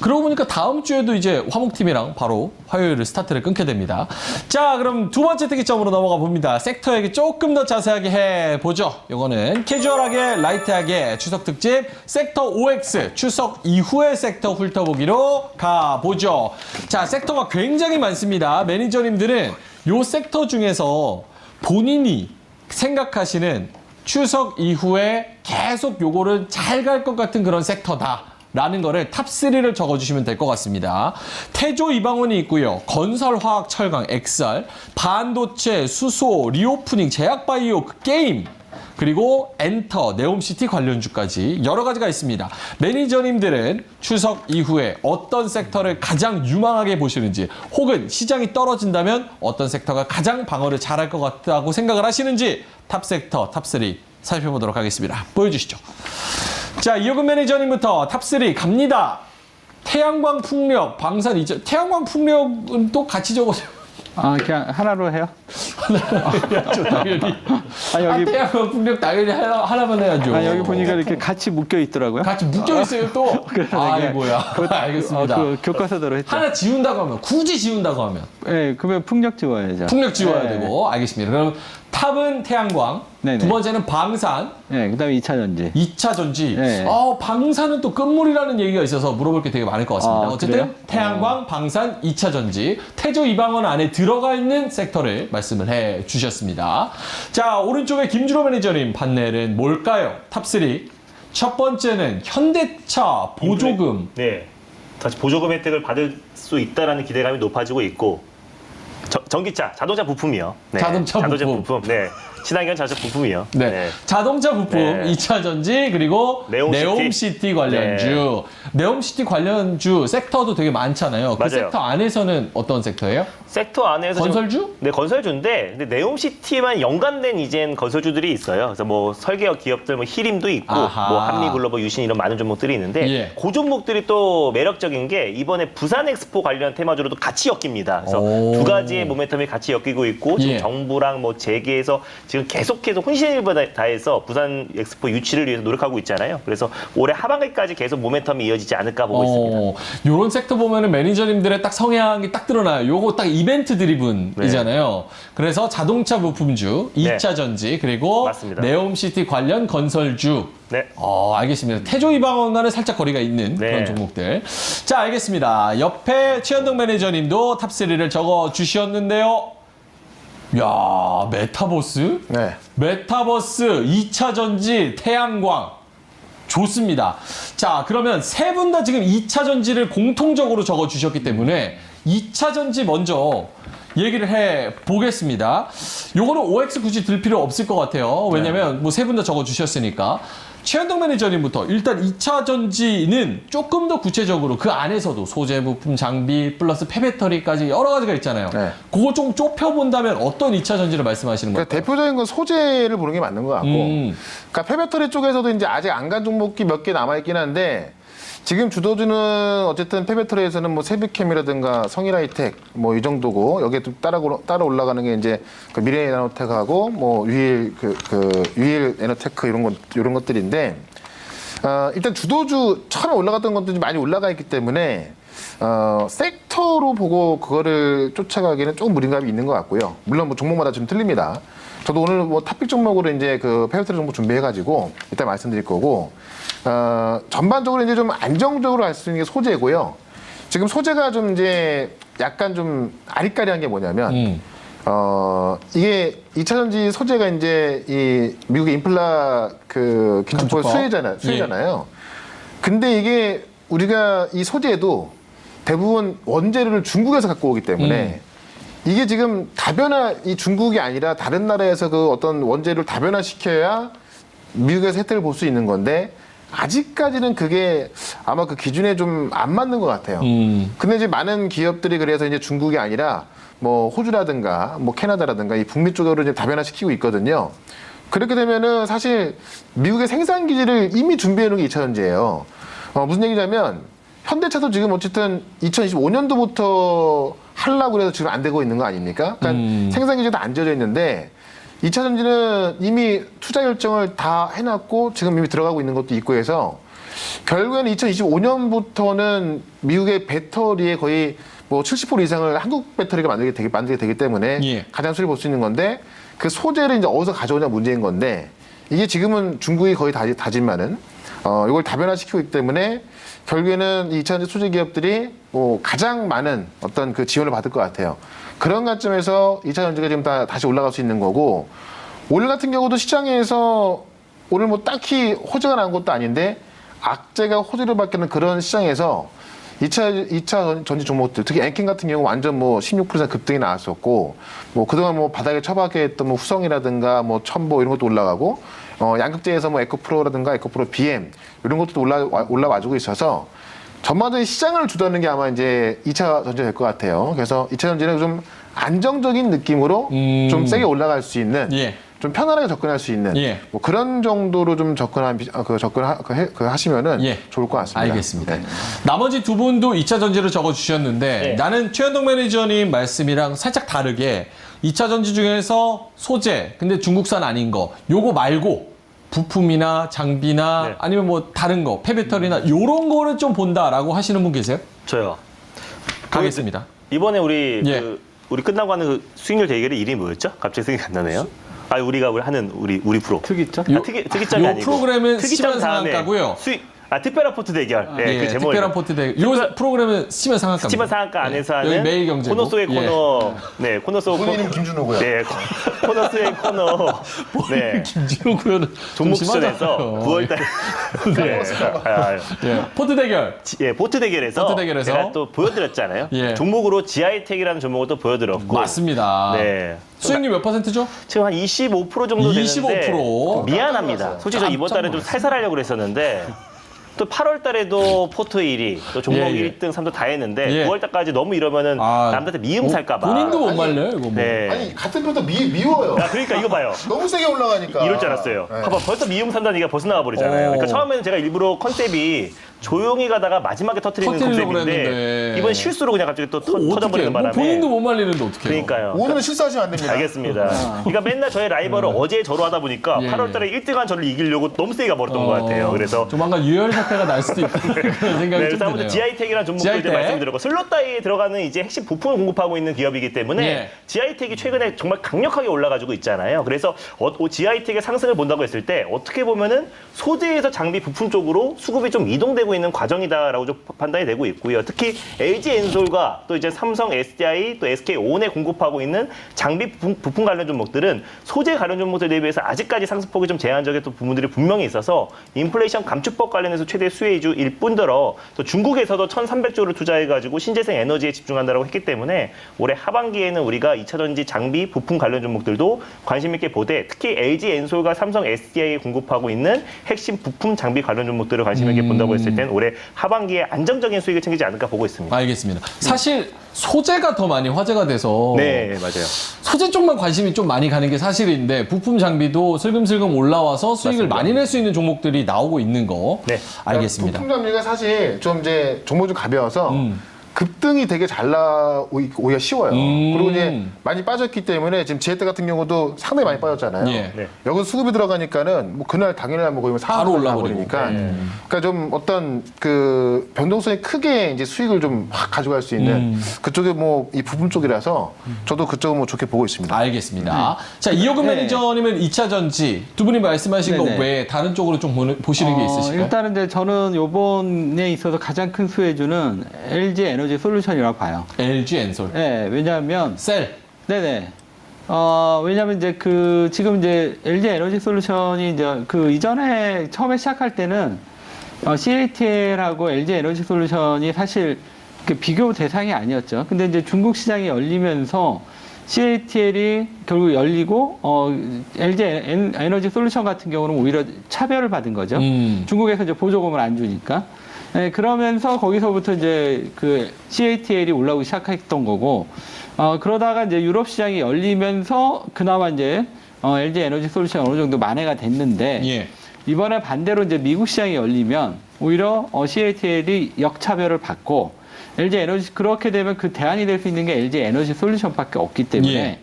그러고 보니까 다음 주에도 이제 화목팀이랑 바로 화요일을 스타트를 끊게 됩니다. 자, 그럼 두 번째 특이점으로 넘어가 봅니다. 섹터 얘기 조금 더 자세하게 해보죠. 이거는 캐주얼하게 라이트하게 추석 특집 섹터 OX 추석 이후의 섹터 훑어보기로 가보죠. 자, 섹터가 굉장히 많습니다. 매니저님들은 요 섹터 중에서 본인이 생각하시는 추석 이후에 계속 요거를 잘 갈 것 같은 그런 섹터다 라는 거를 탑3를 적어주시면 될 것 같습니다. 태조 이방원이 있고요. 건설, 화학, 철강, 엑설, 반도체, 수소, 리오프닝, 제약바이오, 게임, 그리고 엔터, 네옴시티 관련주까지 여러 가지가 있습니다. 매니저님들은 추석 이후에 어떤 섹터를 가장 유망하게 보시는지, 혹은 시장이 떨어진다면 어떤 섹터가 가장 방어를 잘할 것 같다고 생각을 하시는지 탑 섹터, 탑3 살펴보도록 하겠습니다. 보여주시죠. 자, 이호근 매니저님부터 탑3 갑니다. 태양광 풍력, 방산 이전. 태양광 풍력은 또 같이 적어줘요. 그냥 하나로 해요? 해야죠, 당연히. 여기 태양광 풍력 당연히 하나만 해야죠. 여기 보니까 이렇게 같이 묶여 있더라고요. 같이 묶여있어요, 또. 이거야. 알겠습니다. 교과서대로 했죠. 하나 지운다고 하면, 굳이 지운다고 하면. 네, 그러면 풍력 지워야죠. 풍력 지워야 네. 되고. 알겠습니다. 그럼 탑은 태양광, 네네. 두 번째는 방산, 네, 그다음에 2차 전지. 2차 전지. 네. 방산은 또 끝물이라는 얘기가 있어서 물어볼 게 되게 많을 것 같습니다. 어쨌든 그래요? 태양광, 방산, 2차 전지, 태조 이방원 안에 들어가 있는 섹터를 말씀을 해 주셨습니다. 자, 오른쪽에 김준호 매니저님 판넬은 뭘까요? 탑3. 첫 번째는 현대차 보조금. 네. 다시 보조금 혜택을 받을 수 있다라는 기대감이 높아지고 있고, 전기차, 자동차 부품이요. 네. 자동차 부품. 네. 친환경 자동차 부품이요. 네. 자동차 부품, 네. 2차 전지, 그리고 네옴시티. 네옴시티 관련주. 네옴시티 관련주 섹터도 되게 많잖아요. 그 맞아요. 섹터 안에서는 어떤 섹터예요? 섹터 안에서 건설주? 네, 건설주인데, 근데 네옴시티만 연관된 이젠 건설주들이 있어요. 그래서 뭐 설계 기업들, 뭐 히림도 있고, 아하. 뭐 한미글로벌, 유신 이런 많은 종목들이 있는데, 예. 그 종목들이 또 매력적인 게 이번에 부산 엑스포 관련 테마주로도 같이 엮입니다. 그래서 오. 두 가지의 모멘텀이 같이 엮이고 있고, 지금 예. 정부랑 뭐 재계에서 지금 계속해서 혼신을 다해서 부산 엑스포 유치를 위해서 노력하고 있잖아요. 그래서 올해 하반기까지 계속 모멘텀이 이어지지 않을까 보고 있습니다. 요런 섹터 보면은 매니저님들의 딱 성향이 딱 드러나요. 요거 딱 이벤트 드리븐이잖아요. 그래서 자동차 부품주, 2차 전지, 그리고 맞습니다. 네옴시티 관련 건설주. 네. 알겠습니다. 태조 이방원과는 살짝 거리가 있는 네. 그런 종목들. 자, 알겠습니다. 옆에 최현동 매니저님도 탑3를 적어 주셨는데요. 야, 메타버스? 네. 메타버스, 2차 전지, 태양광. 좋습니다. 자, 그러면 세 분 다 지금 2차 전지를 공통적으로 적어 주셨기 때문에 2차 전지 먼저 얘기를 해 보겠습니다. 요거는 OX 굳이 들 필요 없을 것 같아요. 왜냐면 뭐 세 분 다 적어 주셨으니까. 최현동 매니저님부터 일단 2차 전지는 조금 더 구체적으로 그 안에서도 소재, 부품, 장비, 플러스 폐배터리까지 여러 가지가 있잖아요. 네. 그거 좀 좁혀본다면 어떤 2차 전지를 말씀하시는 거예요? 그러니까 대표적인 건 소재를 보는 게 맞는 것 같고, 그러니까 폐배터리 쪽에서도 이제 아직 안 간 종목이 몇 개 남아있긴 한데, 지금 주도주는 어쨌든 폐배터리에서는 뭐 세비캠이라든가 성일하이텍 뭐 이 정도고, 여기에 또 따라 올라가는 게 이제 그 미래에너텍하고 뭐 유일 에너테크 이런 것들인데, 일단 주도주 처음에 올라갔던 것들이 많이 올라가 있기 때문에 섹터로 보고 그거를 쫓아가기는 조금 무리감이 있는 것 같고요. 물론 뭐 종목마다 좀 틀립니다. 저도 오늘 뭐 탑픽 종목으로 이제 그 폐배터리 종목 준비해가지고 이따 말씀드릴 거고, 전반적으로 이제 좀 안정적으로 할 수 있는 게 소재고요. 지금 소재가 좀 이제 약간 좀 아리까리한 게 뭐냐면, 이게 2차 전지 소재가 이제 이 미국의 인플라 그 긴축법 수혜잖아요. 근데 이게 우리가 이 소재도 대부분 원재료를 중국에서 갖고 오기 때문에 이게 지금 다변화, 이 중국이 아니라 다른 나라에서 그 어떤 원재료를 다변화시켜야 미국에서 혜택을 볼 수 있는 건데, 아직까지는 그게 아마 그 기준에 좀 안 맞는 것 같아요. 근데 이제 많은 기업들이 그래서 이제 중국이 아니라 뭐 호주라든가 뭐 캐나다라든가 이 북미 쪽으로 이제 다변화시키고 있거든요. 그렇게 되면은 사실 미국의 생산 기지를 이미 준비해 놓은 게 2차 전지예요. 무슨 얘기냐면 현대차도 지금 어쨌든 2025년도부터 하려고 해서 지금 안 되고 있는 거 아닙니까? 그러니까 생산 기지도 안 지어져 있는데 2차 전지는 이미 투자 결정을 다 해놨고 지금 이미 들어가고 있는 것도 있고 해서 결국에는 2025년부터는 미국의 배터리의 거의 뭐 70% 이상을 한국 배터리가 만들게 되기 때문에 예. 가장 수익을 볼 수 있는 건데, 그 소재를 이제 어디서 가져오냐 문제인 건데, 이게 지금은 중국이 거의 다지만은 이걸 다변화시키고 있기 때문에 결국에는 2차 전지 소재 기업들이 뭐 가장 많은 어떤 그 지원을 받을 것 같아요. 그런 관점에서 2차 전지가 지금 다시 올라갈 수 있는 거고, 오늘 같은 경우도 시장에서 오늘 뭐 딱히 호재가 난 것도 아닌데 악재가 호재를 받는 그런 시장에서 2차 전지 종목들, 특히 앵킹 같은 경우 완전 뭐 16% 이상 급등이 나왔었고, 뭐 그동안 뭐 바닥에 처박혀있던 뭐 후성이라든가 뭐 첨보 이런 것도 올라가고, 양극재에서 뭐 에코프로라든가 에코프로 BM 이런 것도 올라와주고 있어서 전반적인 시장을 주도하는 게 아마 이제 2차 전지가 될 것 같아요. 그래서 2차 전지는 좀 안정적인 느낌으로 좀 세게 올라갈 수 있는, 예. 좀 편안하게 접근할 수 있는 예. 뭐 그런 정도로 좀 접근하시면은 예. 좋을 것 같습니다. 알겠습니다. 네. 나머지 두 분도 2차 전지를 적어 주셨는데 네. 나는 최현동 매니저님 말씀이랑 살짝 다르게 2차 전지 중에서 소재, 근데 중국산 아닌 거, 요거 말고 부품이나 장비나 네. 아니면 뭐 다른 거, 폐배터리나 요런 거를 좀 본다라고 하시는 분 계세요? 저요. 가겠습니다. 이번에 우리 예. 우리 끝나고 하는 그 수익률 대결의 이름이 뭐였죠? 갑자기 생각이 안 나네요. 우리가 하는 우리 프로. 특이점? 특이점이 요 아니고. 프로그램은 특이점 스치면 다음에 상한가고요. 특별한 포트 대결. 네, 그 제목이. 특별한 포트 대결. 요 프로그램은 스치면 상한가. 스치면 상한가 안에서 여기 하는 매일경제고. 코너 속의 예. 코너. 네, 코너 속 본인은 김준호고요. 네, 코너 속의 코너. 네. 김진호 구현은 종목 추천에서 9월달. 네. 예. 포트 대결. 예, 포트 대결에서 포트 대결에서. 제가 또 보여드렸잖아요. 예. 종목으로 GI텍이라는 종목을 또 보여드렸고. 맞습니다. 네. 수익률 몇 %죠? 지금 한 25% 정도 되는데 25%. 미안합니다. 솔직히 저 이번 달에 좀 살살 하려고 그랬었는데 또 8월 달에도 포트 1위, 또 종목 예, 예. 1등, 3등 다 했는데 예. 9월 달까지 너무 이러면은 남들한테 미움 살까 봐. 본인도 못 말려요, 이거 뭐. 네. 아니 같은 편도 미워요. 그러니까 이거 봐요. 너무 세게 올라가니까. 이럴 줄 알았어요. 네. 봐봐, 벌써 미움 산다는 얘기가 벌써 나와 버리잖아요. 오. 그러니까 처음에는 제가 일부러 컨셉이 조용히 가다가 마지막에 터트리는 터뜨리려고 컨셉인데 그랬는데. 이번 실수로 그냥 갑자기 또 어떡해. 터져버리는 뭐 바람에. 본인도 못 말리는데 어떡해요. 그러니까요. 오늘은 실수하시면 안 됩니다. 알겠습니다. 그러니까 맨날 저의 라이벌을 어제 저로 하다 보니까 예. 8월 달에 1등한 저를 이기려고 너무 세게 가버렸던 것 같아요. 그래서 조만간 유혈 사태가 날 수도 있고 그런 생각이 네, 좀 그래서 아무튼 드네요. GI텍이라는 종목도 이제 GI텍. 말씀드렸고 슬롯다이에 들어가는 이제 핵심 부품을 공급하고 있는 기업이기 때문에 예. GI텍이 최근에 정말 강력하게 올라가지고 있잖아요. 그래서 GI텍의 상승을 본다고 했을 때 어떻게 보면은 소재에서 장비 부품 쪽으로 수급이 좀 이동되고 진행되고 있는 과정이다라고 좀 판단이 되고 있고요. 특히 LG 엔솔과 또 이제 삼성 SDI 또 SK 온에 공급하고 있는 장비 부품 관련 종목들은 소재 관련 종목들 대비해서 아직까지 상승폭이 좀 제한적인 부분들이 분명히 있어서 인플레이션 감축법 관련해서 최대 수혜주일 뿐더러 또 중국에서도 1,300조를 투자해가지고 신재생 에너지에 집중한다고 했기 때문에 올해 하반기에는 우리가 2차전지 장비 부품 관련 종목들도 관심 있게 보되 특히 LG 엔솔과 삼성 SDI에 공급하고 있는 핵심 부품 장비 관련 종목들을 관심 있게 본다고 했을 땐 올해 하반기에 안정적인 수익을 챙기지 않을까 보고 있습니다. 알겠습니다. 사실 소재가 더 많이 화제가 돼서 네, 맞아요. 소재 쪽만 관심이 좀 많이 가는 게 사실인데 부품 장비도 슬금슬금 올라와서 수익을 맞습니다. 많이 낼 수 있는 종목들이 나오고 있는 거 네. 알겠습니다. 부품 장비가 사실 좀 이제 종목 좀 가벼워서 급등이 되게 잘 나오기가 쉬워요. 그리고 이제 많이 빠졌기 때문에 지금 지혜대 같은 경우도 상당히 많이 빠졌잖아요. 예. 네. 여기서 수급이 들어가니까는 뭐 그날 당일날 뭐 거의 바로 올라버리고. 올라버리니까 그러니까 좀 어떤 그 변동성이 크게 이제 수익을 좀 확 가져갈 수 있는 그쪽에 뭐 이 부품 쪽이라서 저도 그쪽은 뭐 좋게 보고 있습니다. 알겠습니다. 자, 이호근 네. 매니저님은 2차 전지 두 분이 말씀하신 거 네네. 외에 다른 쪽으로 좀 보시는 게 있으실까요? 일단은 이제 저는 요번에 있어서 가장 큰 수혜주는 LG 에너지 솔루션이라고 봐요. LG 엔솔, 네, 왜냐하면 셀. 네네. 왜냐면 이제 지금 이제 LG 에너지 솔루션이 이제 이전에 처음에 시작할 때는 CATL하고 LG 에너지 솔루션이 사실 비교 대상이 아니었죠. 근데 이제 중국 시장이 열리면서 CATL이 결국 열리고 LG 에너지 솔루션 같은 경우는 오히려 차별을 받은 거죠. 중국에서 이제 보조금을 안 주니까. 네, 그러면서 거기서부터 이제 CATL이 올라오기 시작했던 거고, 그러다가 이제 유럽 시장이 열리면서 그나마 이제 LG 에너지 솔루션 어느 정도 만회가 됐는데, 예. 이번에 반대로 이제 미국 시장이 열리면 오히려 CATL이 역차별을 받고, LG 에너지 그렇게 되면 그 대안이 될 수 있는 게 LG 에너지 솔루션밖에 없기 때문에. 예.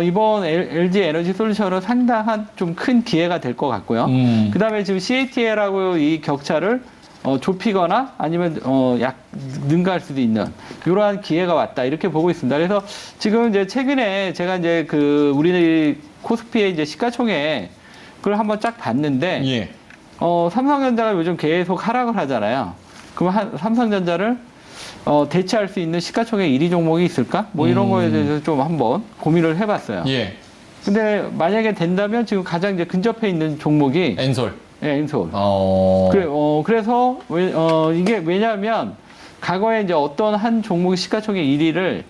이번 LG 에너지 솔루션은 상당한 좀 큰 기회가 될 것 같고요. 그 다음에 지금 CATL하고 이 격차를 좁히거나 아니면 능가할 수도 있는 이러한 기회가 왔다 이렇게 보고 있습니다. 그래서 지금 이제 최근에 제가 이제 우리 코스피의 이제 시가총액 그걸 한번 쫙 봤는데 예. 삼성전자가 요즘 계속 하락을 하잖아요. 그럼 삼성전자를 대체할 수 있는 시가총액 1위 종목이 있을까? 뭐 이런 거에 대해서 좀 한번 고민을 해봤어요. 예. 근데 만약에 된다면 지금 가장 이제 근접해 있는 종목이 엔솔. 예, 엔솔. 그래. 그래서 이게 왜냐하면 과거에 이제 어떤 한 종목의 시가총액 1위를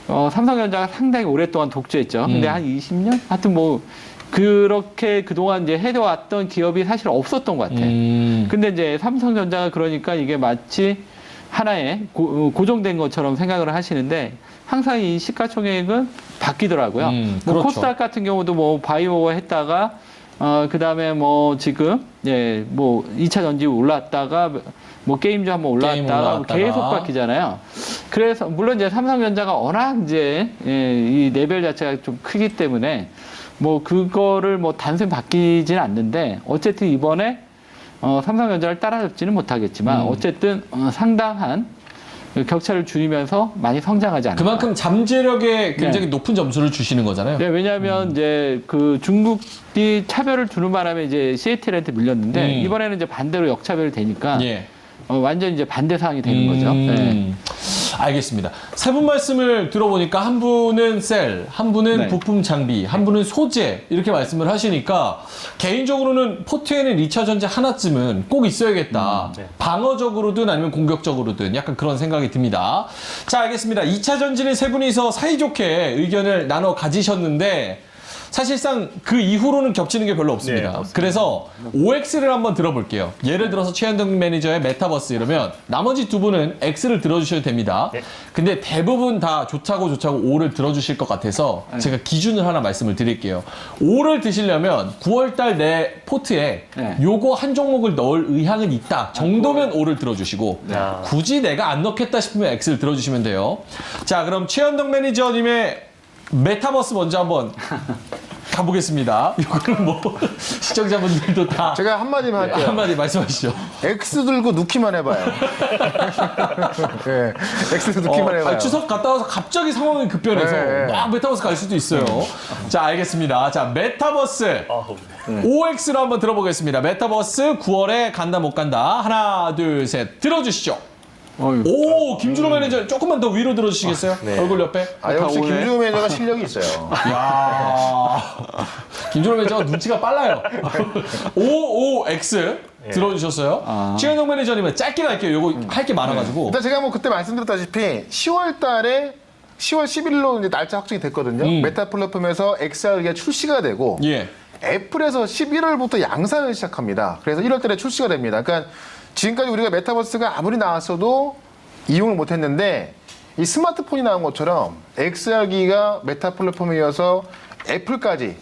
삼성전자가 상당히 오랫동안 독주했죠. 근데 한 20년? 하여튼 뭐 그렇게 그동안 이제 해왔던 기업이 사실 없었던 것 같아. 근데 이제 삼성전자가 그러니까 이게 마치 하나의 고정된 것처럼 생각을 하시는데 항상 이 시가총액은 바뀌더라고요. 뭐 그렇죠. 코스닥 같은 경우도 뭐 바이오 했다가 그 다음에 뭐 지금, 예, 뭐 2차 전지 올랐다가 뭐 게임주 한번 올랐다가 계속 바뀌잖아요. 그래서, 물론 이제 삼성전자가 워낙 이제, 이 레벨 자체가 좀 크기 때문에 뭐 그거를 뭐 단순히 바뀌지는 않는데 어쨌든 이번에 삼성전자를 따라잡지는 못하겠지만 어쨌든 상당한 격차를 줄이면서 많이 성장하지 않을까. 그만큼 잠재력에 굉장히 높은 점수를 주시는 거잖아요. 네, 왜냐하면 이제 중국이 차별을 두는 바람에 이제 CATL한테 밀렸는데 이번에는 이제 반대로 역차별이 되니까 예. 완전 이제 반대 상황이 되는 거죠. 네. 알겠습니다. 세 분 말씀을 들어보니까 한 분은 셀, 한 분은 네. 부품 장비, 한 분은 소재 이렇게 말씀을 하시니까 개인적으로는 포트에는 2차 전지 하나쯤은 꼭 있어야겠다. 네. 방어적으로든 아니면 공격적으로든 약간 그런 생각이 듭니다. 자, 알겠습니다. 2차 전지는 세 분이서 사이좋게 의견을 나눠 가지셨는데 사실상 그 이후로는 겹치는 게 별로 없습니다. 네, 없습니다. 그래서 OX를 한번 들어볼게요. 예를 들어서 최현동 매니저의 메타버스 이러면 나머지 두 분은 X를 들어주셔도 됩니다. 네. 근데 대부분 다 좋다고 5를 들어주실 것 같아서 제가 기준을 하나 말씀을 드릴게요. 5를 드시려면 9월달 내 포트에 네. 요거 한 종목을 넣을 의향은 있다 정도면 5를 들어주시고 아. 굳이 내가 안 넣겠다 싶으면 X를 들어주시면 돼요. 자, 그럼 최현동 매니저님의 메타버스 먼저 한번 가보겠습니다. 이거는 뭐 시청자분들도 다 제가 한마디만 할게요. 한마디 말씀하시죠. X 들고 누기만 해봐요. 네, X 들고 누기만 해봐요. 아니, 추석 갔다 와서 갑자기 상황이 급변해서 네. 막 메타버스 갈 수도 있어요. 자, 알겠습니다. 자, 메타버스 OX로 한번 들어보겠습니다. 메타버스 9월에 간다 못 간다. 하나, 둘, 셋. 들어주시죠. 어휴. 오, 김준호 매니저 조금만 더 위로 들어주시겠어요? 얼굴 옆에. 역시 오네. 김주호 매니저가 실력이 있어요. 야 김준호 매니저가 눈치가 빨라요. OOX 들어주셨어요. 최현동 매니저님은 짧게 할게요. 요거 할 게 많아가지고. 일단 제가 뭐 그때 말씀드렸다시피 10월 달에 10월 10일로 이제 날짜 확정이 됐거든요. 메타 플랫폼에서 XR기가 출시가 되고 예. 애플에서 11월부터 양산을 시작합니다. 그래서 1월 달에 출시가 됩니다. 그러니까 지금까지 우리가 메타버스가 아무리 나왔어도 이용을 못했는데 이 스마트폰이 나온 것처럼 XR기가 메타 플랫폼에 이어서 애플까지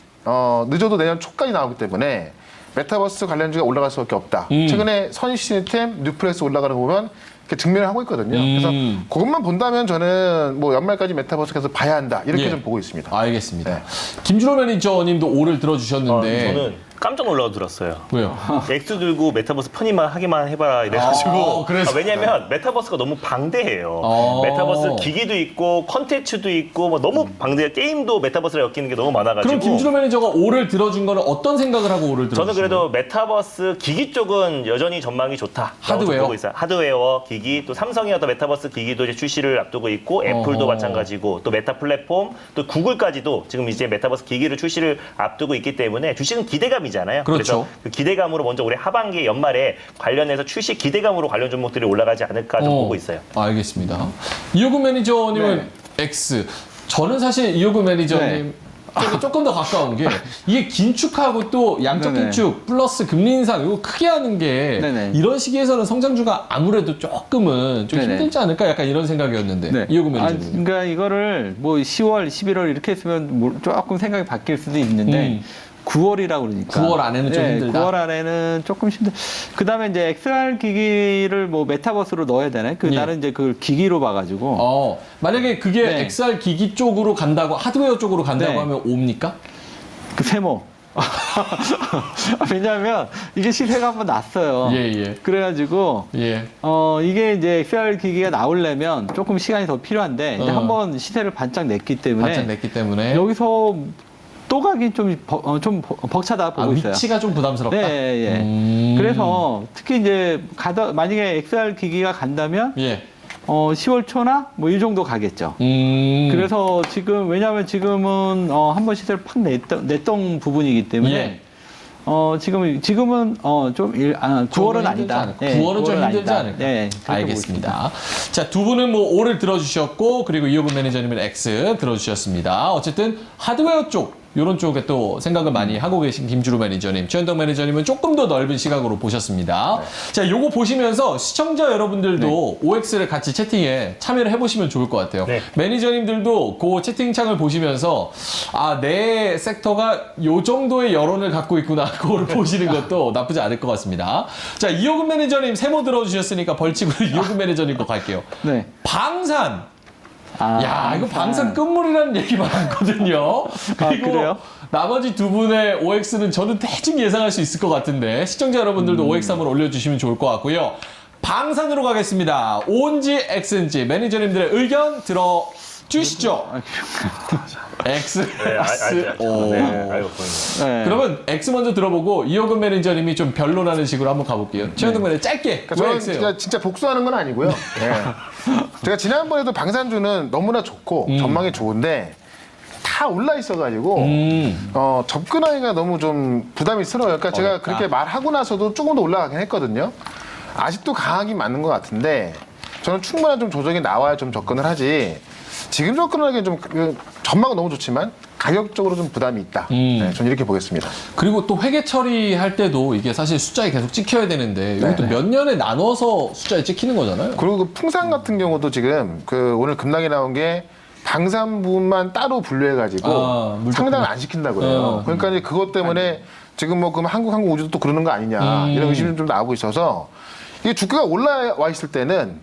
늦어도 내년 초까지 나오기 때문에 메타버스 관련주가 올라갈 수밖에 없다. 최근에 선 시스템, 뉴플렉스 올라가는 거 보면 이렇게 증명을 하고 있거든요. 그래서 그것만 본다면 저는 뭐 연말까지 메타버스 계속 봐야 한다. 이렇게 예. 좀 보고 있습니다. 알겠습니다. 네. 김준호 매니저님도 오를 들어주셨는데. 저는 깜짝 놀라서 들었어요. 왜요? X 들고 메타버스 편의만 하기만 해봐라 이래가지고. 그래서. 왜냐면 메타버스가 너무 방대해요. 아. 메타버스 기기도 있고 컨텐츠도 있고 뭐 너무 방대해. 게임도 메타버스랑 엮이는 게 너무 많아가지고. 그럼 김준호 매니저가 오를 들어준 거는 어떤 생각을 하고 오를 들어준 저는 그래도 메타버스 기기 쪽은 여전히 전망이 좋다. 하드웨어? 보고 있어요. 하드웨어 기기 또 삼성이 어떤 메타버스 기기도 이제 출시를 앞두고 있고 애플도 어허. 마찬가지고 또 메타 플랫폼 또 구글까지도 지금 이제 메타버스 기기를 출시를 앞두고 있기 때문에 주식은 기대감이잖아요. 그렇죠. 그래서 그 기대감으로 먼저 올해 하반기 연말에 관련해서 출시 기대감으로 관련 종목들이 올라가지 않을까 좀 보고 있어요. 알겠습니다. 이호구 매니저님은 X. 저는 사실 이호구 매니저님 쪽에 조금 더 가까운 게 이게 긴축하고 또 양적 네네. 긴축 플러스 금리 인상 이거 크게 하는 게 네네. 이런 시기에서는 성장주가 아무래도 조금은 좀 네네. 힘들지 않을까 약간 이런 생각이었는데 이호구 매니저님. 그러니까 이거를 뭐 10월, 11월 이렇게 했으면 뭐 조금 생각이 바뀔 수도 있는데 9월이라고 그러니까. 9월 안에는 좀 힘들다? 9월 안에는 조금 힘들. 그다음에 이제 XR 기기를 뭐 메타버스로 넣어야 되네. 그 예. 나는 이제 그걸 기기로 봐가지고. 만약에 그게 네. XR 기기 쪽으로 간다고 하드웨어 쪽으로 간다고 네. 하면 옵니까? 그 세모. 왜냐하면 이게 시세가 한번 났어요. 예. 그래가지고 예. 이게 이제 XR 기기가 나오려면 조금 시간이 더 필요한데 이제 한번 시세를 반짝 냈기 때문에 반짝 냈기 때문에 여기서 또 가긴 좀 벅차다 보고 있어요. 위치가 좀 부담스럽다. 네, 예. 그래서 특히 이제 만약에 XR 기기가 간다면 예. 10월 초나 뭐 이 정도 가겠죠. 그래서 지금 왜냐하면 지금은 한번 시세를 팍 냈던 부분이기 때문에 예. 지금은 좀 9월은 아니다. 9월은 좀 힘들지 아니다. 않을까? 네, 그렇게 보고 있습니다. 알겠습니다. 자, 두 분은 뭐 O를 들어주셨고 그리고 이호근 매니저님은 X 들어주셨습니다. 어쨌든 하드웨어 쪽 이런 쪽에 또 생각을 많이 하고 계신 김주루 매니저님, 최현덕 매니저님은 조금 더 넓은 시각으로 보셨습니다. 자, 요거 보시면서 시청자 여러분들도 OX를 같이 채팅에 참여를 해보시면 좋을 것 같아요. 네. 매니저님들도 그 채팅창을 보시면서 내 섹터가 요 정도의 여론을 갖고 있구나 그걸 보시는 것도 나쁘지 않을 것 같습니다. 자, 이호근 매니저님 세모 들어주셨으니까 벌칙으로 이호근 매니저님 거 갈게요. 네. 방산. 야, 이거 방산 끝물이라는 얘기 많거든요. 그리고 그래요? 나머지 두 분의 OX는 저는 대충 예상할 수 있을 것 같은데 시청자 여러분들도 OX 한번 올려주시면 좋을 것 같고요. 방산으로 가겠습니다. O인지 X인지 매니저님들의 의견 들어주시죠. X, X, O. 네. 그러면 X 먼저 들어보고 이호근 매니저님이 좀 별로라는 식으로 한번 가볼게요. 최현동 매니저 짧게. 그러니까 왜 저는 X예요? 진짜 복수하는 건 아니고요. 네. 제가 지난번에도 방산주는 너무나 좋고 전망이 좋은데 다 올라 있어가지고 접근하기가 너무 좀 부담스러워요. 그러니까 제가 어렵다. 그렇게 말하고 나서도 조금 더 올라가긴 했거든요. 아직도 강하긴 맞는 것 같은데 저는 충분한 좀 조정이 나와야 좀 접근을 하지. 지금 접근하기엔 좀 전망은 너무 좋지만 가격적으로 좀 부담이 있다. 네, 저는 이렇게 보겠습니다. 그리고 또 회계 처리할 때도 이게 사실 숫자에 계속 찍혀야 되는데 이것도 몇 년에 나눠서 숫자에 찍히는 거잖아요. 그리고 그 풍산 같은 경우도 지금 그 오늘 급락이 나온 게 방산 부분만 따로 분류해가지고 상당을 안 시킨다고요. 그러니까 이제 그것 때문에 지금 뭐 그럼 한국우주도 또 그러는 거 아니냐 이런 의심이 좀 나오고 있어서 이게 주가가 올라와 있을 때는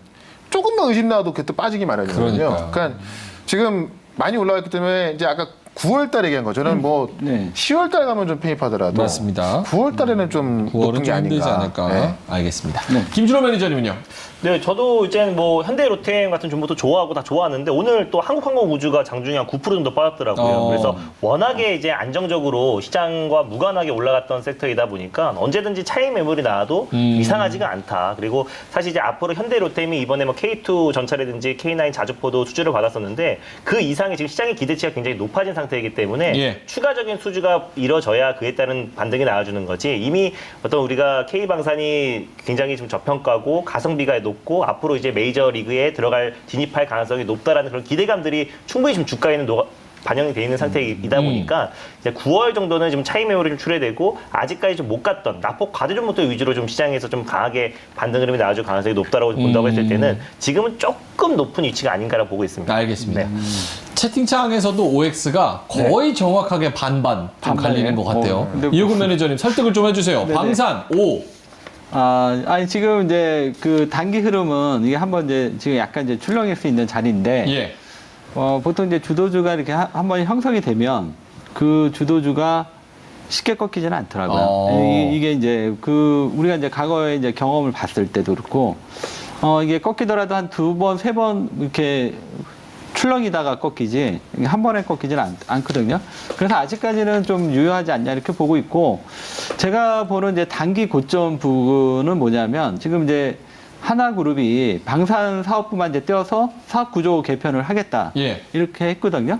조금만 의심 나도 그때 빠지기 마련이거든요. 그러니까요. 그러니까 지금 많이 올라왔기 때문에 이제 아까 9월 달에 얘기한 거. 저는 뭐 네. 10월 달 가면 좀 편입하더라도 맞습니다. 9월 달에는 좀 9월은 높은 게 좀 힘들지 아닌가. 않을까. 네. 알겠습니다. 네. 김준호 매니저님은요? 네, 저도 이제 뭐 현대 로템 같은 종목도 좋아하고 다 좋아하는데 오늘 또 한국항공우주가 장중에 한 9% 정도 빠졌더라고요. 그래서 워낙에 이제 안정적으로 시장과 무관하게 올라갔던 섹터이다 보니까 언제든지 차익 매물이 나와도 이상하지가 않다. 그리고 사실 이제 앞으로 현대 로템이 이번에 뭐 K2 전차라든지 K9 자주포도 수주를 받았었는데 그 이상의 지금 시장의 기대치가 굉장히 높아진 상태이기 때문에 예. 추가적인 수주가 이뤄져야 그에 따른 반등이 나와주는 거지. 이미 어떤 우리가 K방산이 굉장히 좀 저평가고 가성비가 높고 앞으로 이제 메이저 리그에 들어갈 진입할 가능성이 높다라는 그런 기대감들이 충분히 좀 주가에는 반영이 돼 있는 상태이다 보니까 이제 9월 정도는 좀 차익 매물이 좀 출회되고 아직까지 좀 못 갔던 낙폭 과대 종목들 위주로 좀 시장에서 좀 강하게 반등 흐름이 나와줄 가능성이 높다라고 본다고 했을 때는 지금은 조금 높은 위치가 아닌가라고 보고 있습니다. 알겠습니다. 네. 채팅창에서도 OX가 거의 정확하게 반반 좀 갈리는 것 같아요. 근데 이호근 매니저님 설득을 좀 해주세요. 네네. 방산 O. 아니 지금 이제 그 단기 흐름은 이게 한번 이제 지금 약간 이제 출렁일 수 있는 자리인데 예. 보통 이제 주도주가 이렇게 한번 형성이 되면 그 주도주가 쉽게 꺾이지는 않더라고요. 이게 이제 그 우리가 이제 과거에 이제 경험을 봤을 때도 그렇고 이게 꺾이더라도 한 2번, 3번 이렇게 출렁이다가 꺾이지 한 번에 꺾이지는 않거든요. 그래서 아직까지는 좀 유효하지 않냐 이렇게 보고 있고 제가 보는 이제 단기 고점 부분은 뭐냐면 지금 이제 하나그룹이 방산 사업부만 이제 떼어서 사업 구조 개편을 하겠다 예. 이렇게 했거든요.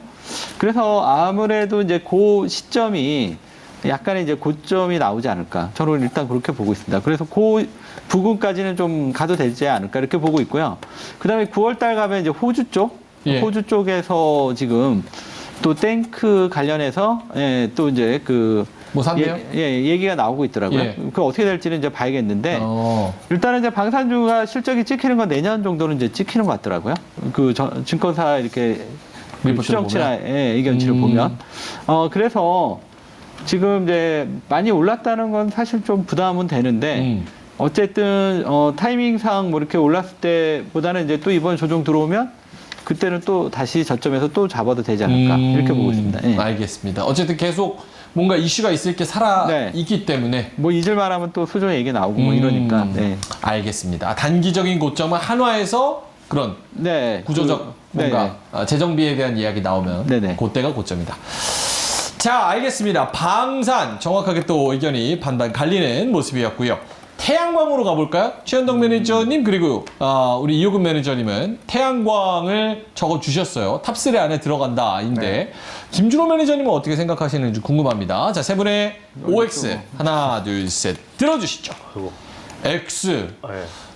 그래서 아무래도 이제 그 시점이 약간의 이제 고점이 나오지 않을까. 저는 일단 그렇게 보고 있습니다. 그래서 그 부분까지는 좀 가도 되지 않을까 이렇게 보고 있고요. 그다음에 9월 달 가면 이제 호주 쪽, 예. 호주 쪽에서 지금 또 탱크 관련해서 또 이제 그 뭐 산대요? 얘기가 나오고 있더라고요. 예. 그 어떻게 될지는 이제 봐야겠는데 일단은 이제 방산주가 실적이 찍히는 건 내년 정도는 이제 찍히는 것 같더라고요. 그 증권사 이렇게 리포트를 추정치나 의견치를 보면 그래서 지금 이제 많이 올랐다는 건 사실 좀 부담은 되는데 어쨌든 타이밍상 뭐 이렇게 올랐을 때보다는 이제 또 이번 조정 들어오면 그때는 또 다시 저점에서 또 잡아도 되지 않을까 이렇게 보고 있습니다. 예. 알겠습니다. 어쨌든 계속 뭔가 이슈가 있을 게 살아 있기 때문에 뭐 잊을만 하면 또 수조 얘기 나오고 뭐 이러니까. 네. 알겠습니다. 단기적인 고점은 한화에서 그런 구조적 뭔가 재정비에 대한 이야기 나오면 그때가 고점이다. 자, 알겠습니다. 방산 정확하게 또 의견이 반반 갈리는 모습이었고요. 태양광으로 가볼까요? 최현동 매니저님 그리고 우리 이호근 매니저님은 태양광을 적어주셨어요. 탑3 안에 들어간다인데 김준호 매니저님은 어떻게 생각하시는지 궁금합니다. 자, 세 분의 OX 하나 둘 셋 들어주시죠. X. 네.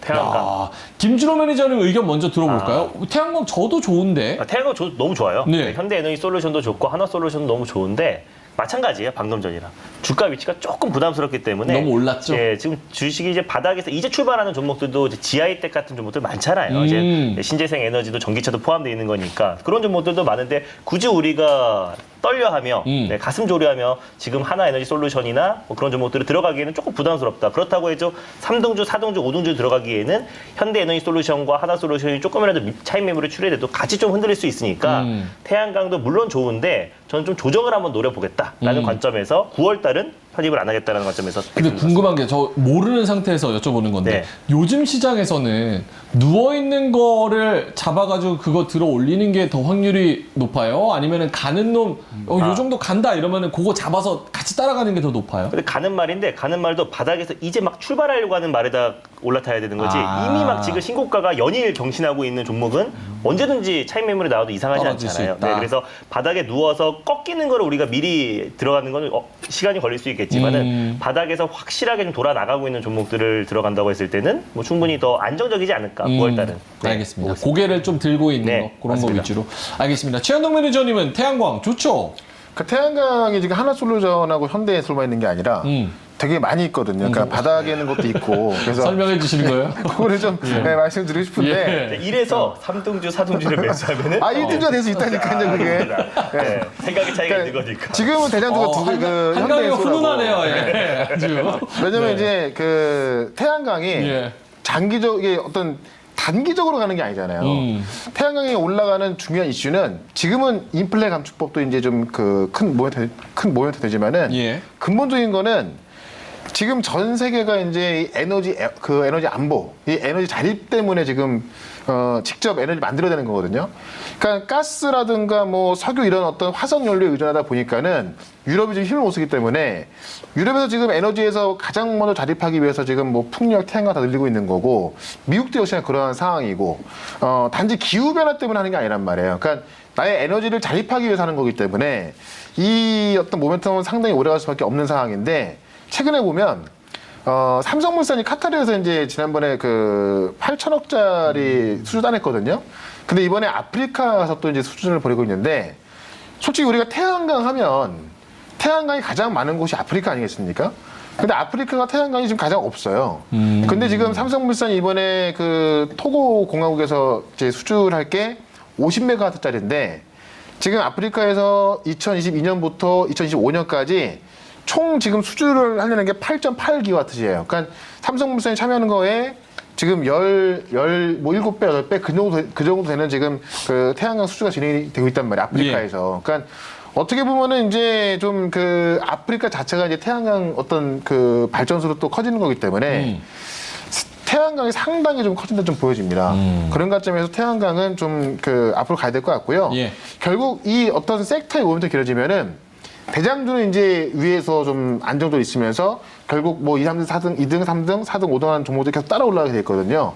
태양광. 김준호 매니저님 의견 먼저 들어볼까요? 태양광 저도 좋은데. 태양광 너무 좋아요. 네. 현대에너지솔루션도 좋고 하나솔루션도 너무 좋은데 마찬가지예요. 방금 전이랑. 주가 위치가 조금 부담스럽기 때문에 너무 올랐죠? 예, 지금 주식이 이제 바닥에서 이제 출발하는 종목들도 이제 GI텍 같은 종목들 많잖아요. 이제 신재생 에너지도 전기차도 포함되어 있는 거니까 그런 종목들도 많은데 굳이 우리가 떨려하며 가슴 졸여하며 지금 하나에너지솔루션이나 뭐 그런 종목들을 들어가기에는 조금 부담스럽다. 그렇다고 해서 3등주, 4등주, 5등주 들어가기에는 현대에너지솔루션과 하나솔루션이 조금이라도 차익 매물이 출회돼도 같이 좀 흔들릴 수 있으니까 태양광도 물론 좋은데 저는 좀 조정을 한번 노려보겠다라는 관점에서 9월 달은 편입을 안 하겠다는 관점에서. 근데 궁금한 게 저 모르는 상태에서 여쭤보는 건데 요즘 시장에서는 누워있는 거를 잡아가지고 그거 들어 올리는 게 더 확률이 높아요? 아니면 가는 놈 요 정도 간다 이러면 그거 잡아서 같이 따라가는 게 더 높아요? 근데 가는 말인데 가는 말도 바닥에서 이제 막 출발하려고 하는 말에다 올라타야 되는 거지 이미 막 지금 신고가가 연일 경신하고 있는 종목은 언제든지 차익 매물이 나와도 이상하지 않잖아요. 네, 그래서 바닥에 누워서 꺾이는 거를 우리가 미리 들어가는 거는 시간이 걸릴 수 있겠지만은 바닥에서 확실하게 좀 돌아 나가고 있는 종목들을 들어간다고 했을 때는 뭐 충분히 더 안정적이지 않을까 9월 달은. 알겠습니다. 고개를 좀 들고 있는 거 그런 맞습니다. 거 위주로. 알겠습니다. 최현동 매니저님은 태양광 좋죠? 그 태양광이 지금 하나솔루션하고 현대에서만 있는 게 아니라 되게 많이 있거든요. 그러니까 바닥에 있는 것도 있고. 그래서 설명해 주시는 거예요? 그거를 좀 말씀드리고 싶은데. 이래서 3등주, 4등주를 매수하면은 1등주가 될 수 있다니까요, 그게. 네. 생각의 차이가 있는 거니까. 지금은 대장주가 두 개, 그 한강이가 현대에서라고. 훈훈하네요. 아주. 왜냐면 이제 그 태양광이 장기적 이게 어떤 단기적으로 가는 게 아니잖아요. 태양광이 올라가는 중요한 이슈는 지금은 인플레 감축법도 이제 좀 그 큰 모멘트 되지만은 예. 근본적인 거는 지금 전 세계가 이제 에너지 안보, 이 에너지 자립 때문에 지금 직접 에너지 만들어야 되는 거거든요. 그러니까 가스라든가 뭐 석유 이런 어떤 화석 연료에 의존하다 보니까는 유럽이 지금 힘을 못 쓰기 때문에 유럽에서 지금 에너지에서 가장 먼저 자립하기 위해서 지금 뭐 풍력, 태양광 다 늘리고 있는 거고 미국도 역시나 그러한 상황이고 단지 기후 변화 때문에 하는 게 아니란 말이에요. 그러니까 나의 에너지를 자립하기 위해서 하는 거기 때문에 이 어떤 모멘텀은 상당히 오래갈 수밖에 없는 상황인데 최근에 보면 삼성물산이 카타르에서 이제 지난번에 그 8천억짜리 수주 따냈거든요. 근데 이번에 아프리카 가서 또 이제 수준을 벌이고 있는데 솔직히 우리가 태양광 하면 태양광이 가장 많은 곳이 아프리카 아니겠습니까? 근데 아프리카가 태양광이 지금 가장 없어요. 근데 지금 삼성물산이 이번에 그 토고 공화국에서 이제 수주할 게 50메가와트짜리인데 지금 아프리카에서 2022년부터 2025년까지 총 지금 수주를 하려는 게 8.8기와트예요. 그러니까 삼성물산이 참여하는 거에 지금 7배, 8배 그 정도 되는 지금 그 태양광 수주가 진행이 되고 있단 말이에요. 아프리카에서. 그러니까 어떻게 보면은 이제 좀 그 아프리카 자체가 이제 태양광 어떤 그 발전소로 또 커지는 거기 때문에 태양광이 상당히 좀 커진다 좀 보여집니다. 그런 관점에서 태양광은 좀 그 앞으로 가야 될 것 같고요. 예. 결국 이 어떤 섹터의 모멘텀이 길어지면은 대장주는 이제 위에서 좀 안정적으로 있으면서 결국 뭐 2, 3등, 4등, 2등, 3등, 4등, 5등 하는 종목들이 계속 따라 올라가게 돼 있거든요.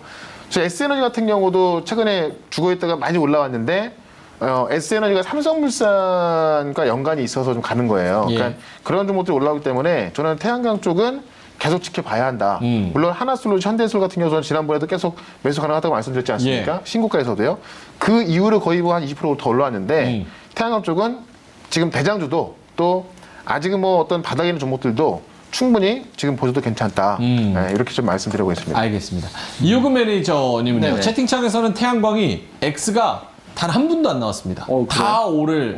그래서 S에너지 같은 경우도 최근에 죽어있다가 많이 올라왔는데 S에너지가 삼성물산과 연관이 있어서 좀 가는 거예요. 예. 그러니까 그런 종목들이 올라오기 때문에 저는 태양광 쪽은 계속 지켜봐야 한다. 물론 하나솔루션, 현대솔 같은 경우는 지난번에도 계속 매수 가능하다고 말씀드렸지 않습니까? 예. 신고가에서도요. 그 이후로 거의 뭐 한 20%더 올라왔는데 태양광 쪽은 지금 대장주도 또 아직은 뭐 어떤 바닥에 있는 종목들도 충분히 지금 보셔도 괜찮다. 네, 이렇게 좀 말씀드리고 있습니다. 알겠습니다. 이호근 매니저님은요. 네네. 채팅창에서는 태양광이 X가 단 한 분도 안 나왔습니다. 다 오를.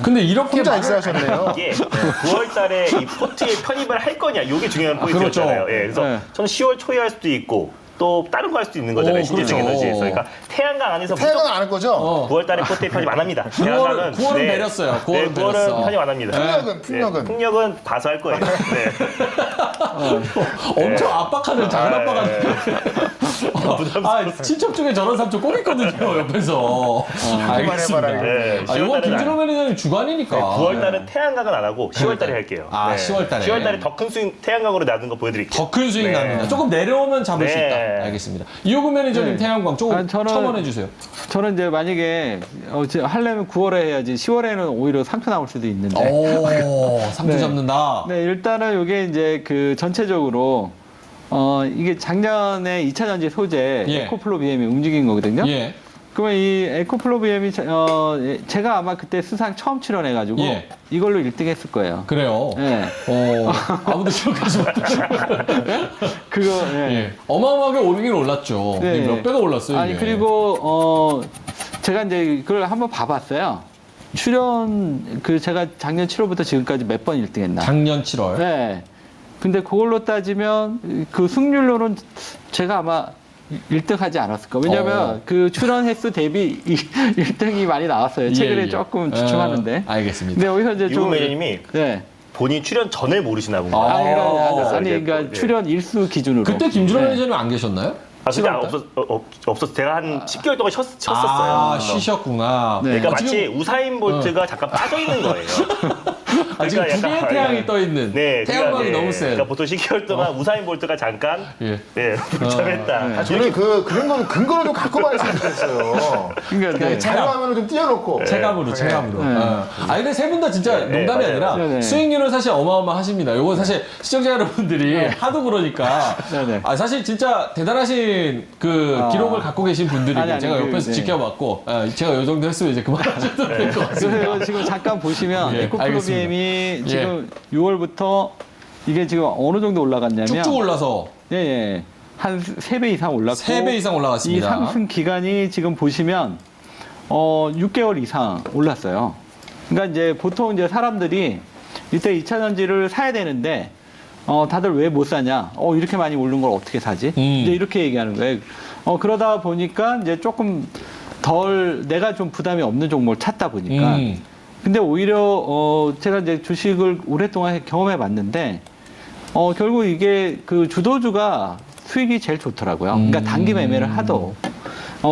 근데 이렇게 혼자 말을- 엑스하셨네요. 이게 9월 달에 이 포트에 편입을 할 거냐, 이게 중요한 포인트였잖아요. 그렇죠. 예, 그래서 네. 저는 10월 초에 할 수도 있고 또 다른 거 할 수도 있는 거잖아요. 신재생 그렇죠. 에너지에서. 그러니까 태양광 안에서 태양광 안 할 거죠? 9월 달에 포트에 편입 안 합니다. 9월은 내렸어요. 9월은 9월은 내렸어. 편입 안 합니다. 풍력은? 풍력은 봐서 할 거예요. 네. 엄청 압박하는 작은 압박하는. 부담스러워. 친척 중에 저런 삼촌 꼭 있거든요, 옆에서. 알겠습니다. 해봐라. 네, 이건 10월 달에 김준호 매니저님 주관이니까. 9월 달은 태양광은 안 하고 10월 달에 할게요. 아, 10월 달에. 10월 달에 더 큰 스윙 태양광으로 나눈 거 보여드릴게요. 더 큰 수익 네. 납니다. 조금 내려오면 잡을 수 네. 있다. 알겠습니다. 이호근 매니저님 네. 태양광 조금 아니, 저는- 첨언해 주세요. 저는 이제 만약에 하려면 9월에 해야지 10월에는 오히려 상표 나올 수도 있는데. 오, 상투 네. 잡는다. 네, 일단은 이게 이제 그 전체적으로 이게 작년에 2차 전지 소재 예. 에코플로 BM이 움직인 거거든요. 예. 그러면 이 에코플로 BM이 제가 아마 그때 수상 처음 출연해가지고 예. 이걸로 1등 했을 거예요. 그래요. 네. 아무도 기억하지 못하죠. 그거 예. 예. 어마어마하게 오르긴 올랐죠. 네. 이게 몇 배가 올랐어요. 아니 이게. 그리고 제가 이제 그걸 한번 봐봤어요. 출연 제가 작년 7월부터 지금까지 몇 번 1등했나? 작년 7월. 네. 근데 그걸로 따지면 그 승률로는 제가 아마 1등 하지 않았을까. 왜냐면 그 출연 횟수 대비 1등이 많이 나왔어요. 최근에 예. 조금 주춤하는데. 알겠습니다. 근데 여기서 이제 이호 매니저님이 네. 본인 출연 전을 모르시나 본 거예요. 아, 그러니까 이제, 출연 일수 기준으로. 그때 김준호 네. 매니저님 안 계셨나요? 그때 7월 달? 없었어요. 제가 한 10개월 동안 쉬었었어요. 아, 쉬셨구나. 네. 그러니까 아, 마치 지금, 우사인 볼트가 잠깐 빠져 있는 거예요. 지금 두 개의 태양이 떠 있는 네, 태양광이 너무 센. 그러니까 보통 10개월 동안 우사인 볼트가 잠깐 예. 복잡했다. 저는 그런 거는 근거를 좀 갖고 말씀을 드렸어요. 그러니까 네. 자료화면을 좀 띄워놓고. 체감으로. 네. 근데 세 분 다 진짜 농담이 맞아요. 아니라 네네. 수익률은 사실 어마어마하십니다. 요거 사실 시청자 여러분들이 하도 그러니까 네네. 사실 진짜 대단하신 그 기록을 갖고 계신 분들이고 아니, 제가 옆에서 네. 지켜봤고 제가 요 정도 했으면 이제 그만하셔도 될 것 같습니다. 그래서 지금 잠깐 보시면 예, 에코플로 알겠습니다. BM이 지금 6월부터 이게 지금 어느 정도 올라갔냐면 쭉쭉 올라서 예, 예. 한 3배 이상 올랐고 3배 이상 올라갔습니다. 이 상승 기간이 지금 보시면 6개월 이상 올랐어요. 그러니까 이제 보통 이제 사람들이 이때 2차 전지를 사야 되는데 다들 왜 못 사냐? 이렇게 많이 오른 걸 어떻게 사지? 이제 이렇게 얘기하는 거예요. 그러다 보니까 이제 조금 덜 내가 좀 부담이 없는 종목을 찾다 보니까 근데 오히려 제가 이제 주식을 오랫동안 경험해 봤는데 결국 이게 그 주도주가 수익이 제일 좋더라고요. 그러니까 단기 매매를 하도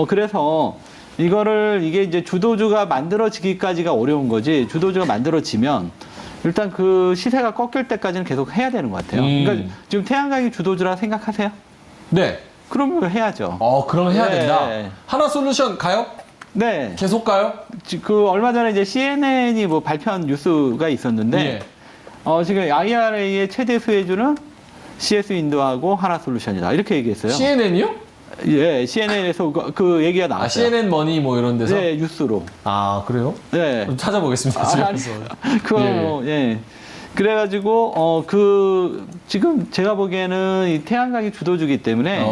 그래서 이게 이제 주도주가 만들어지기까지가 어려운 거지 주도주가 만들어지면 일단 그 시세가 꺾일 때까지는 계속 해야 되는 것 같아요. 그러니까 지금 태양광이 주도주라 생각하세요? 네. 그러면 해야죠. 그럼 해야 네. 된다. 하나솔루션 가요? 네. 계속 가요? 그 얼마 전에 이제 CNN이 뭐 발표한 뉴스가 있었는데 예. 지금 IRA의 최대 수혜주는 CS 윈도하고 하나솔루션이다 이렇게 얘기했어요. CNN이요? 예, CNN에서 그 얘기가 나왔어요. CNN 머니 뭐 이런 데서? 네, 뉴스로. 그래요? 네. 좀 찾아보겠습니다. 집에서. 그거 예. 그래가지고 지금 제가 보기에는 이 태양광이 주도주기 때문에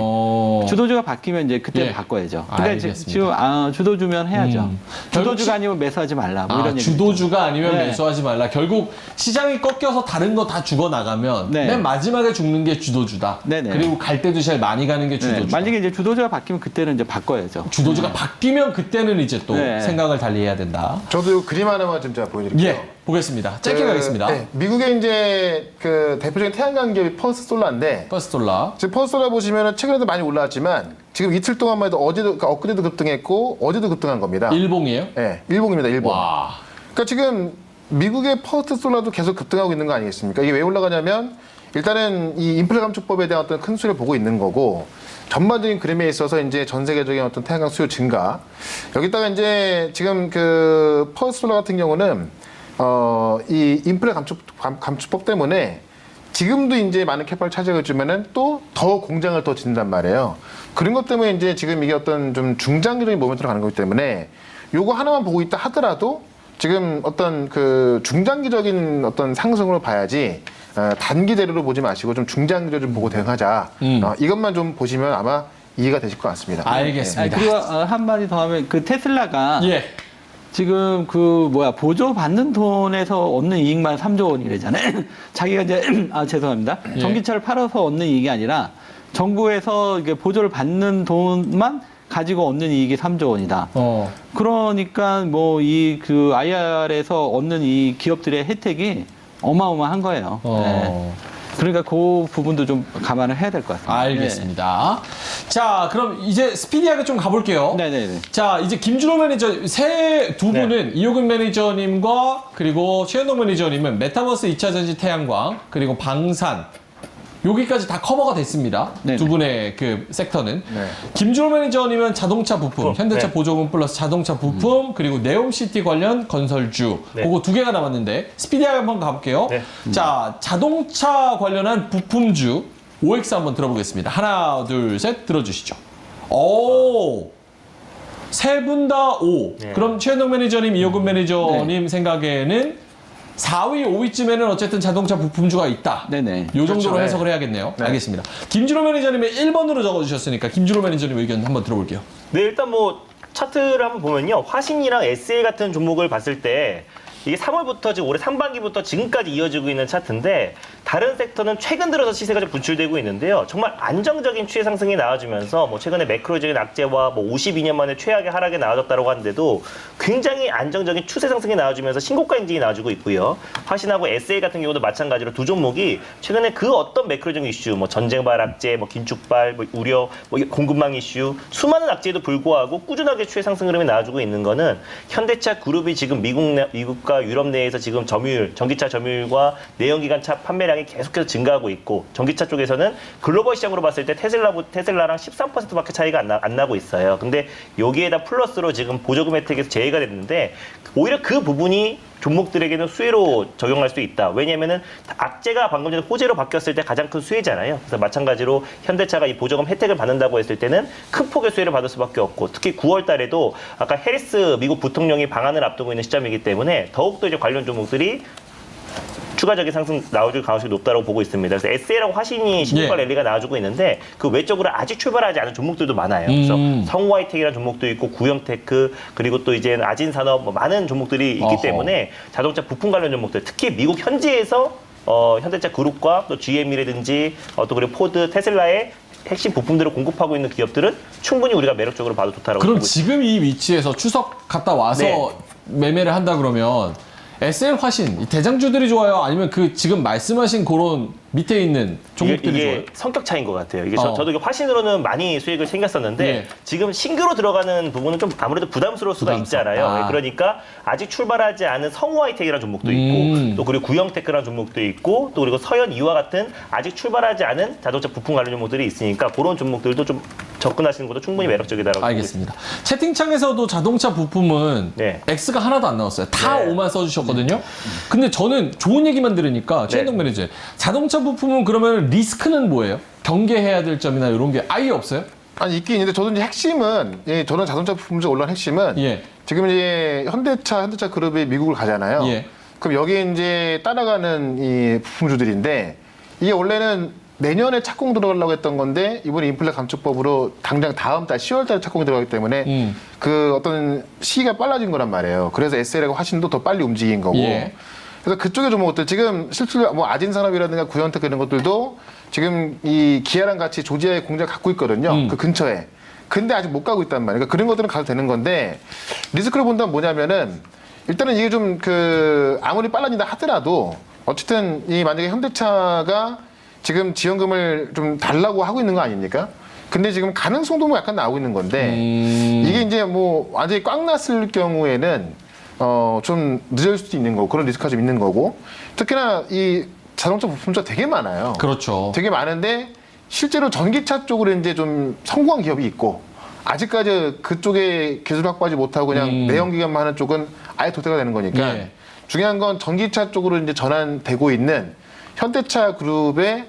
주도주가 바뀌면 이제 그때 예. 바꿔야죠. 그러니까 알겠습니다. 지금 주도주면 해야죠. 결국 주도주가 아니면 매수하지 말라. 뭐 이런 얘기. 주도주가 아니면 네. 매수하지 말라. 결국 시장이 꺾여서 다른 거 다 죽어 나가면 네. 맨 마지막에 죽는 게 주도주다. 네네. 그리고 갈 때도 제일 많이 가는 게 주도주. 네, 만약에 이제 주도주가 바뀌면 그때는 이제 바꿔야죠. 주도주가 바뀌면 그때는 이제 또 네. 생각을 달리해야 된다. 저도 이 그림 하나만 좀 제가 보여드릴게요. 예, 보겠습니다. 짧게 가겠습니다. 네, 미국의 이제 그 대표적인 태양광 기업이 퍼스솔라인데 퍼스톨라. 지금 퍼스솔라 보시면은 최근에도 많이 올라왔지만 지금 이틀 동안만 해도 그러니까 엊그제도 급등했고 어제도 급등한 겁니다. 일봉이에요? 네, 일봉입니다. 일봉. 와. 그러니까 지금 미국의 퍼스솔라도 계속 급등하고 있는 거 아니겠습니까? 이게 왜 올라가냐면 일단은 이 인플레 감축법에 대한 어떤 큰 수혜를 보고 있는 거고 전반적인 그림에 있어서 이제 전 세계적인 어떤 태양광 수요 증가 여기다가 이제 지금 그 퍼스솔라 같은 경우는 이 인플레 감축법 때문에 지금도 이제 많은 캐파를 차지하지만은 또 더 공장을 더 짓는단 말이에요. 그런 것 때문에 이제 지금 이게 어떤 좀 중장기적인 모멘트로 가는 거기 때문에 요거 하나만 보고 있다 하더라도 지금 어떤 그 중장기적인 어떤 상승으로 봐야지 단기 대로로 보지 마시고 좀 중장기로 좀 보고 대응하자. 이것만 좀 보시면 아마 이해가 되실 것 같습니다. 알겠습니다. 그리고 한마디 더 하면 그 테슬라가 예. 지금 보조 받는 돈에서 얻는 이익만 3조 원이래잖아요. 자기가 이제 죄송합니다. 예. 전기차를 팔아서 얻는 이익이 아니라 정부에서 이게 보조를 받는 돈만 가지고 얻는 이익이 3조 원이다. 그러니까 뭐 그 IR에서 얻는 이 기업들의 혜택이 어마어마한 거예요. 네. 그러니까 그 부분도 좀 감안을 해야 될 것 같습니다. 알겠습니다. 자, 그럼 이제 스피디하게 좀 가볼게요. 네네네. 자, 이제 김준호 매니저 두 분은 이호근 매니저님과 그리고 최현동 매니저님은 메타버스 2차 전지 태양광 그리고 방산 여기까지 다 커버가 됐습니다. 네네. 두 분의 그 섹터는. 네. 김준호 매니저님은 자동차 부품, 현대차 네. 보조금 플러스 자동차 부품, 그리고 네옴시티 관련 건설주. 네. 그거 두 개가 남았는데 스피디하게 한번 가볼게요. 네. 자, 자동차 관련한 부품주 OX 한번 들어보겠습니다. 하나, 둘, 셋 들어주시죠. 오! 세 분 다 O. 네. 그럼 최현동 매니저님, 이호근 매니저님 생각에는 4위, 5위쯤에는 어쨌든 자동차 부품주가 있다. 네네. 요 정도로 그렇죠. 해석을 해야겠네요. 네. 알겠습니다. 김준호 매니저님의 1번으로 적어주셨으니까 김준호 매니저님 의견 한번 들어볼게요. 네, 일단 뭐 차트를 한번 보면요. 화신이랑 SA 같은 종목을 봤을 때 이게 3월부터 지금 올해 상반기부터 지금까지 이어지고 있는 차트인데 다른 섹터는 최근 들어서 시세가 좀 분출되고 있는데요. 정말 안정적인 추세 상승이 나와주면서 뭐 최근에 매크로적인 악재와 뭐 52년 만에 최악의 하락이 나와졌다고 하는데도 굉장히 안정적인 추세 상승이 나와주면서 신고가 인증이 나와주고 있고요. 화신하고 SA 같은 경우도 마찬가지로 두 종목이 최근에 그 어떤 매크로적인 이슈, 뭐 전쟁발 악재, 뭐 긴축발, 뭐 우려, 뭐 공급망 이슈, 수많은 악재에도 불구하고 꾸준하게 추세 상승 흐름이 나와주고 있는 거는 현대차 그룹이 지금 미국과 유럽 내에서 지금 전기차 점유율과 내연기관차 판매량이 계속해서 증가하고 있고 전기차 쪽에서는 글로벌 시장으로 봤을 때 테슬라랑 13%밖에 차이가 안 나고 있어요. 근데 여기에다 플러스로 지금 보조금 혜택에서 제외가 됐는데 오히려 그 부분이 종목들에게는 수혜로 적용할 수 있다. 왜냐면은 악재가 방금 전에 호재로 바뀌었을 때 가장 큰 수혜잖아요. 그래서 마찬가지로 현대차가 이 보조금 혜택을 받는다고 했을 때는 큰 폭의 수혜를 받을 수밖에 없고 특히 9월 달에도 아까 해리스 미국 부통령이 방한을 앞두고 있는 시점이기 때문에 더욱더 이제 관련 종목들이 추가적인 상승 나와줄 가능성이 높다고 보고 있습니다. 그래서 SL하고 화신이 신고가 예. 랠리가 나와주고 있는데 그 외적으로 아직 출발하지 않은 종목들도 많아요. 그래서 성우하이텍이라는 종목도 있고 구형테크 그리고 또 이제 아진산업 뭐 많은 종목들이 있기 어허. 때문에 자동차 부품 관련 종목들 특히 미국 현지에서 현대차 그룹과 또 GM이라든지 또 그리고 포드, 테슬라의 핵심 부품들을 공급하고 있는 기업들은 충분히 우리가 매력적으로 봐도 좋다라고 그럼 보고 있습니다. 지금 이 위치에서 추석 갔다 와서 네. 매매를 한다 그러면 SL 화신 이 대장주들이 좋아요? 아니면 그 지금 말씀하신 그런 밑에 있는 종목들이 이게 좋아요? 성격 차이인 것 같아요. 이게 어. 저도 이게 화신으로는 많이 수익을 챙겼었는데 예. 지금 신규로 들어가는 부분은 좀 아무래도 부담스러울 수가 있잖아요. 아. 그러니까 아직 출발하지 않은 성우 하이텍이라는 종목도 있고 또 그리고 구형테크라는 종목도 있고 또 그리고 서현 이와 같은 아직 출발하지 않은 자동차 부품 관련 종목들이 있으니까 그런 종목들도 좀 접근하시는 것도 충분히 매력적이다라고 알겠습니다. 채팅창에서도 자동차 부품은 네. X가 하나도 안 나왔어요. 다 네. 5만 써주셨거든요. 근데 저는 좋은 얘기만 들으니까 최현동 매니저 자동차 부품은 그러면 리스크는 뭐예요? 경계해야 될 점이나 이런 게 아예 없어요? 아니 있긴 있는데 저도 이제 핵심은 저는 자동차 부품에서 올라온 핵심은 예. 지금 이제 현대차 그룹이 미국을 가잖아요. 예. 그럼 여기에 이제 따라가는 이 부품주들인데 이게 원래는 내년에 착공 들어가려고 했던 건데 이번에 인플레 감축법으로 당장 다음 달 10월 달에 착공이 들어가기 때문에 그 어떤 시기가 빨라진 거란 말이에요. 그래서 SL하고 화신도 더 빨리 움직인 거고. 예. 그래서 그쪽에 좀 어때 지금 실질로 뭐 아진산업이라든가 구현텍 이런 것들도 지금 이 기아랑 같이 조지아에 공장을 갖고 있거든요. 그 근처에. 근데 아직 못 가고 있단 말이에요. 그러니까 그런 것들은 가도 되는 건데 리스크를 본다면 뭐냐면은 일단은 이게 좀 그 아무리 빨라진다 하더라도 어쨌든 이 만약에 현대차가 지금 지원금을 좀 달라고 하고 있는 거 아닙니까? 근데 지금 가능성도 뭐 약간 나오고 있는 건데 이게 이제 뭐 완전히 꽉 났을 경우에는 좀 늦을 수도 있는 거고 그런 리스크가 좀 있는 거고 특히나 이 자동차 부품주가 되게 많아요. 그렇죠. 되게 많은데 실제로 전기차 쪽으로 이제 좀 성공한 기업이 있고 아직까지 그쪽에 기술 확보하지 못하고 그냥 내연기관만 하는 쪽은 아예 도태가 되는 거니까 예. 중요한 건 전기차 쪽으로 이제 전환되고 있는 현대차 그룹의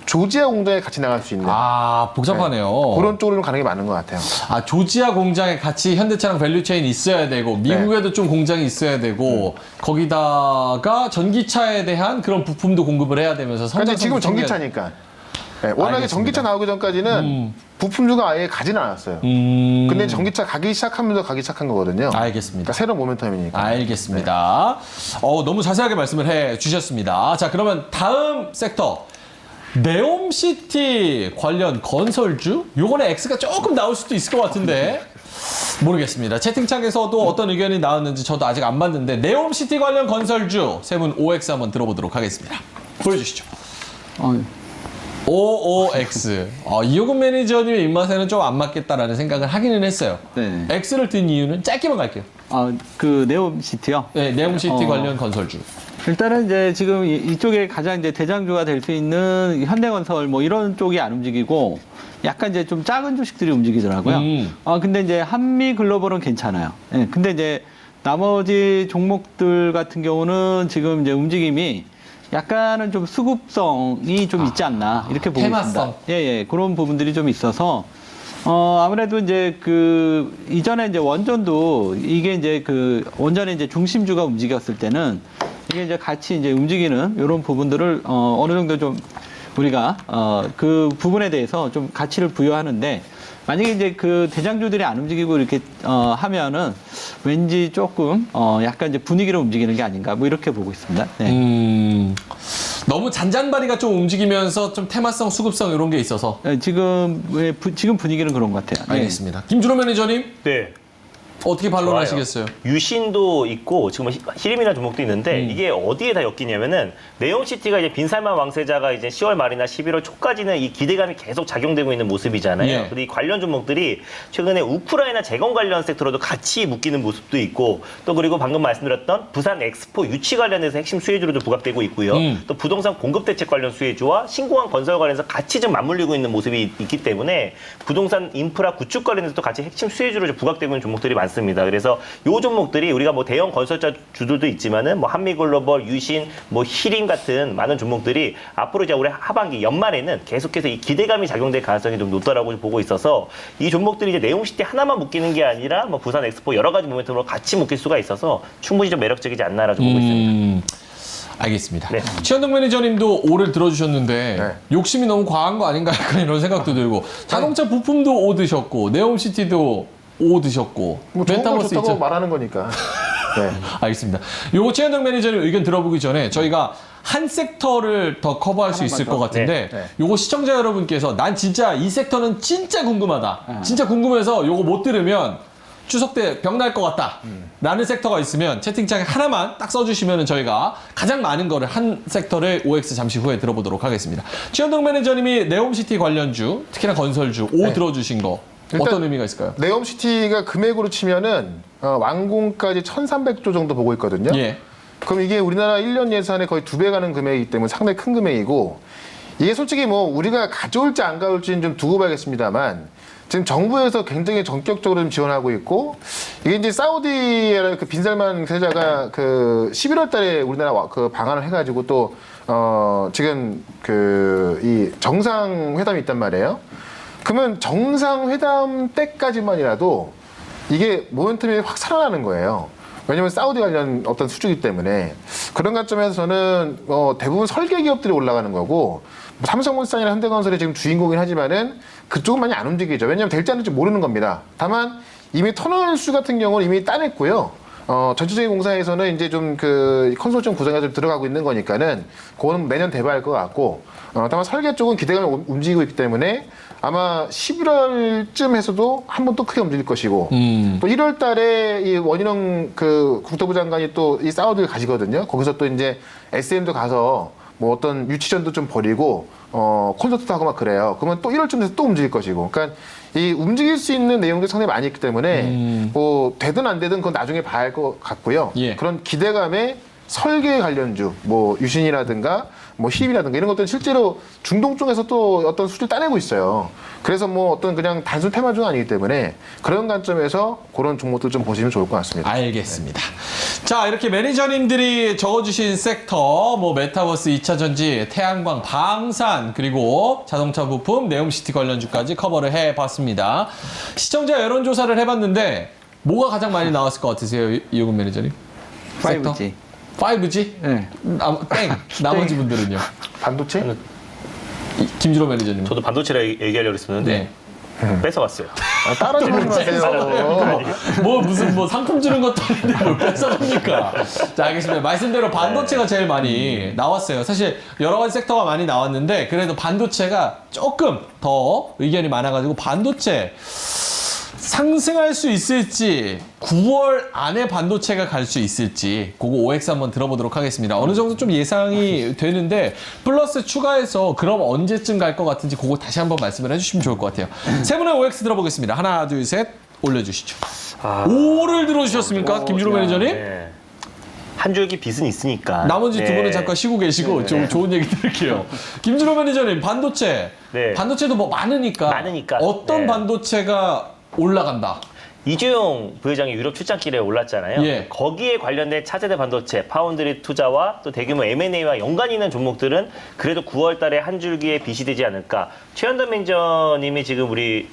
조지아 공장에 같이 나갈 수 있는 아, 복잡하네요. 그런 쪽으로 좀 가는 게 많은 것 같아요. 아, 조지아 공장에 같이 현대차랑 밸류체인이 있어야 되고 미국에도 좀 공장이 있어야 되고 거기다가 전기차에 대한 그런 부품도 공급을 해야 되면서 근데 성장성도 지금 챙겨야 전기차니까 워낙에 알겠습니다. 전기차 나오기 전까지는 부품주가 아예 가지는 않았어요. 근데 전기차 가기 시작하면서 가기 시작한 거거든요. 알겠습니다. 그러니까 새로운 모멘텀이니까. 알겠습니다. 너무 자세하게 말씀을 해 주셨습니다. 자, 그러면 다음 섹터. 네옴시티 관련 건설주? 요번에 X가 조금 나올 수도 있을 것 같은데 모르겠습니다. 채팅창에서도 어떤 의견이 나왔는지 저도 아직 안 봤는데 네옴시티 관련 건설주 세 분 OX 한번 들어보도록 하겠습니다. 보여주시죠. OOX. 이호근 매니저님의 입맛에는 좀 안 맞겠다라는 생각을 하기는 했어요. 네. X를 든 이유는 짧게만 갈게요. 그 네옴시티요. 네, 네옴시티 관련 건설주. 일단은 이제 지금 이쪽에 가장 이제 대장주가 될 수 있는 현대건설 뭐 이런 쪽이 안 움직이고 약간 이제 좀 작은 주식들이 움직이더라고요. 근데 이제 한미글로벌은 괜찮아요. 예, 근데 이제 나머지 종목들 같은 경우는 지금 이제 움직임이 약간은 좀 수급성이 좀 있지 않나 이렇게 보고 테마성. 있습니다. 예, 그런 부분들이 좀 있어서 아무래도 이제 그 이전에 이제 원전도 이게 이제 그 원전의 이제 중심주가 움직였을 때는 이게 이제 같이 이제 움직이는 이런 부분들을 어느 정도 좀 우리가 그 부분에 대해서 좀 가치를 부여하는데 만약에 이제 그 대장주들이 안 움직이고 이렇게 하면은 왠지 조금 약간 이제 분위기로 움직이는 게 아닌가 뭐 이렇게 보고 있습니다. 네. 너무 잔잔바리가 좀 움직이면서 좀 테마성, 수급성 이런 게 있어서 지금 분위기는 그런 것 같아요. 네. 알겠습니다. 김준호 매니저님 네. 어떻게 반론하시겠어요? 유신도 있고 지금 히림이라는 종목도 있는데 이게 어디에 다 엮이냐면은 네옴시티가 이제 빈살만 왕세자가 이제 10월 말이나 11월 초까지는 이 기대감이 계속 작용되고 있는 모습이잖아요. 예. 근데 이 관련 종목들이 최근에 우크라이나 재건 관련 섹터로도 같이 묶이는 모습도 있고 또 그리고 방금 말씀드렸던 부산 엑스포 유치 관련해서 핵심 수혜주로도 부각되고 있고요. 또 부동산 공급 대책 관련 수혜주와 신공항 건설 관련해서 같이 좀 맞물리고 있는 모습이 있기 때문에 부동산 인프라 구축 관련해서도 같이 핵심 수혜주로 부각되고 있는 종목들이 많습니다. 그래서 요 종목들이 우리가 뭐 대형 건설자 주들도 있지만은 뭐 한미글로벌, 유신, 뭐 히림 같은 많은 종목들이 앞으로 이제 올해 하반기 연말에는 계속해서 이 기대감이 작용될 가능성이 좀 높다라고 보고 있어서 이 종목들이 이제 네옴시티 하나만 묶이는 게 아니라 뭐 부산 엑스포 여러 가지 모멘텀으로 같이 묶일 수가 있어서 충분히 좀 매력적이지 않나라고 보고 있습니다. 알겠습니다. 네. 최현동 매니저님도 오를 들어주셨는데 네. 욕심이 너무 과한 거 아닌가 약간 이런 생각도 들고 자동차 부품도 오 드셨고 네옴시티도 오 드셨고 뭐 좋은 거 메타버스 좋다고 있죠. 말하는 거니까. 네. 알겠습니다. 요거 최현동 매니저님 의견 들어보기 전에 저희가 한 섹터를 더 커버할 수 있을 것 같은데 네. 요거 시청자 여러분께서 난 진짜 이 섹터는 진짜 궁금하다. 진짜 궁금해서 요거 못 들으면 추석 때 병 날 것 같다. 라는 섹터가 있으면 채팅창에 하나만 딱 써주시면 저희가 가장 많은 거를 한 섹터를 OX 잠시 후에 들어보도록 하겠습니다. 최현동 매니저님이 네옴시티 관련주, 특히나 건설주, O 들어주신 거 어떤 의미가 있을까요? 네옴시티가 금액으로 치면은 완공까지 1,300조 정도 보고 있거든요. 예. 그럼 이게 우리나라 1년 예산의 거의 2배 가는 금액이기 때문에 상당히 큰 금액이고 이게 솔직히 뭐 우리가 가져올지 안 가져올지는 좀 두고 봐야겠습니다만 지금 정부에서 굉장히 전격적으로 좀 지원하고 있고 이게 이제 사우디의 그 빈살만 세자가 그 11월 달에 우리나라 그 방한을 해가지고 또 지금 그 이 정상회담이 있단 말이에요. 그러면 정상회담 때까지만이라도 이게 모멘텀이 확 살아나는 거예요. 왜냐면 사우디 관련 어떤 수주기 때문에 그런 관점에서 저는 대부분 설계 기업들이 올라가는 거고 삼성물산이나 현대건설이 지금 주인공이긴 하지만은 그쪽은 많이 안 움직이죠. 왜냐면 될지 안 될지 모르는 겁니다. 다만 이미 터널수 같은 경우는 이미 따냈고요. 전체적인 공사에서는 이제 좀 그 컨소시엄 구성에 좀 들어가고 있는 거니까는 그거는 내년 대박일 것 같고 다만 설계 쪽은 기대감이 움직이고 있기 때문에 아마 11월쯤 해서도 한 번 또 크게 움직일 것이고 또 1월 달에 이 원희룡 그 국토부 장관이 또 이 사우디를 가시거든요. 거기서 또 이제 SM도 가서 뭐 어떤 유치전도 좀 벌이고 콘서트도 하고 막 그래요. 그러면 또 1월쯤 돼서 또 움직일 것이고. 그러니까 이 움직일 수 있는 내용들이 상당히 많이 있기 때문에 뭐 되든 안 되든 그건 나중에 봐야 할 것 같고요. 예. 그런 기대감에 설계 관련주, 뭐 유신이라든가 뭐 힐이라든가 이런 것들은 실제로 중동 쪽에서 또 어떤 수주를 따내고 있어요. 그래서 뭐 어떤 그냥 단순 테마주가 아니기 때문에 그런 관점에서 그런 종목들 좀 보시면 좋을 것 같습니다. 알겠습니다. 자, 이렇게 매니저님들이 적어주신 섹터, 뭐 메타버스, 2차 전지, 태양광, 방산, 그리고 자동차 부품, 네옴시티 관련주까지 커버를 해봤습니다. 시청자 여론조사를 해봤는데 뭐가 가장 많이 나왔을 것 같으세요, 이호근 매니저님? 5G. 5G? 네. 땡. 나머지 분들은요? 반도체? 김주로 매니저님. 저도 반도체라 얘기하려고 했었는데 뺏어왔어요. 따라주지 마세요. 뭐 무슨 뭐 상품 주는 것도 아닌데 뭘 뺏어갑니까? 자, 알겠습니다. 말씀대로 반도체가 제일 많이 나왔어요. 사실 여러 가지 섹터가 많이 나왔는데 그래도 반도체가 조금 더 의견이 많아가지고 반도체 상승할 수 있을지 9월 안에 반도체가 갈 수 있을지 그거 OX 한번 들어보도록 하겠습니다. 어느 정도 좀 예상이 되는데 플러스 추가해서 그럼 언제쯤 갈 것 같은지 그거 다시 한번 말씀을 해주시면 좋을 것 같아요. 세 분의 OX 들어보겠습니다. 하나 둘 셋 올려주시죠. 5를 들어주셨습니까? 김준호 매니저님? 네. 한 줄기 빚은 있으니까. 나머지 두 네. 분은 잠깐 쉬고 계시고 좀 좋은 얘기 들을게요. 김준호 매니저님 반도체 네. 반도체도 뭐 많으니까 어떤 네. 반도체가 올라간다. 이주용 부회장이 유럽 출장길에 올랐잖아요. 예. 거기에 관련된 차세대 반도체, 파운드리 투자와 또 대규모 M&A와 연관이 있는 종목들은 그래도 9월 달에 한 줄기에 빚이 되지 않을까. 최현돈 매니저님이 지금 우리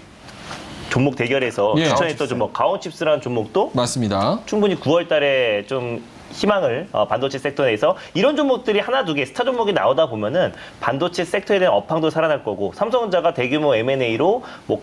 종목 대결에서 예. 추천했던 종목 가온칩스라는 종목도 맞습니다. 충분히 9월 달에 좀 희망을 반도체 sek터 내에서 이런 종목들이 하나 두 개 스타 종목이 나오다 보면은 반도체 섹터에 대한 업황도 살아날 거고 삼성전자가 대규모 M&A로 뭐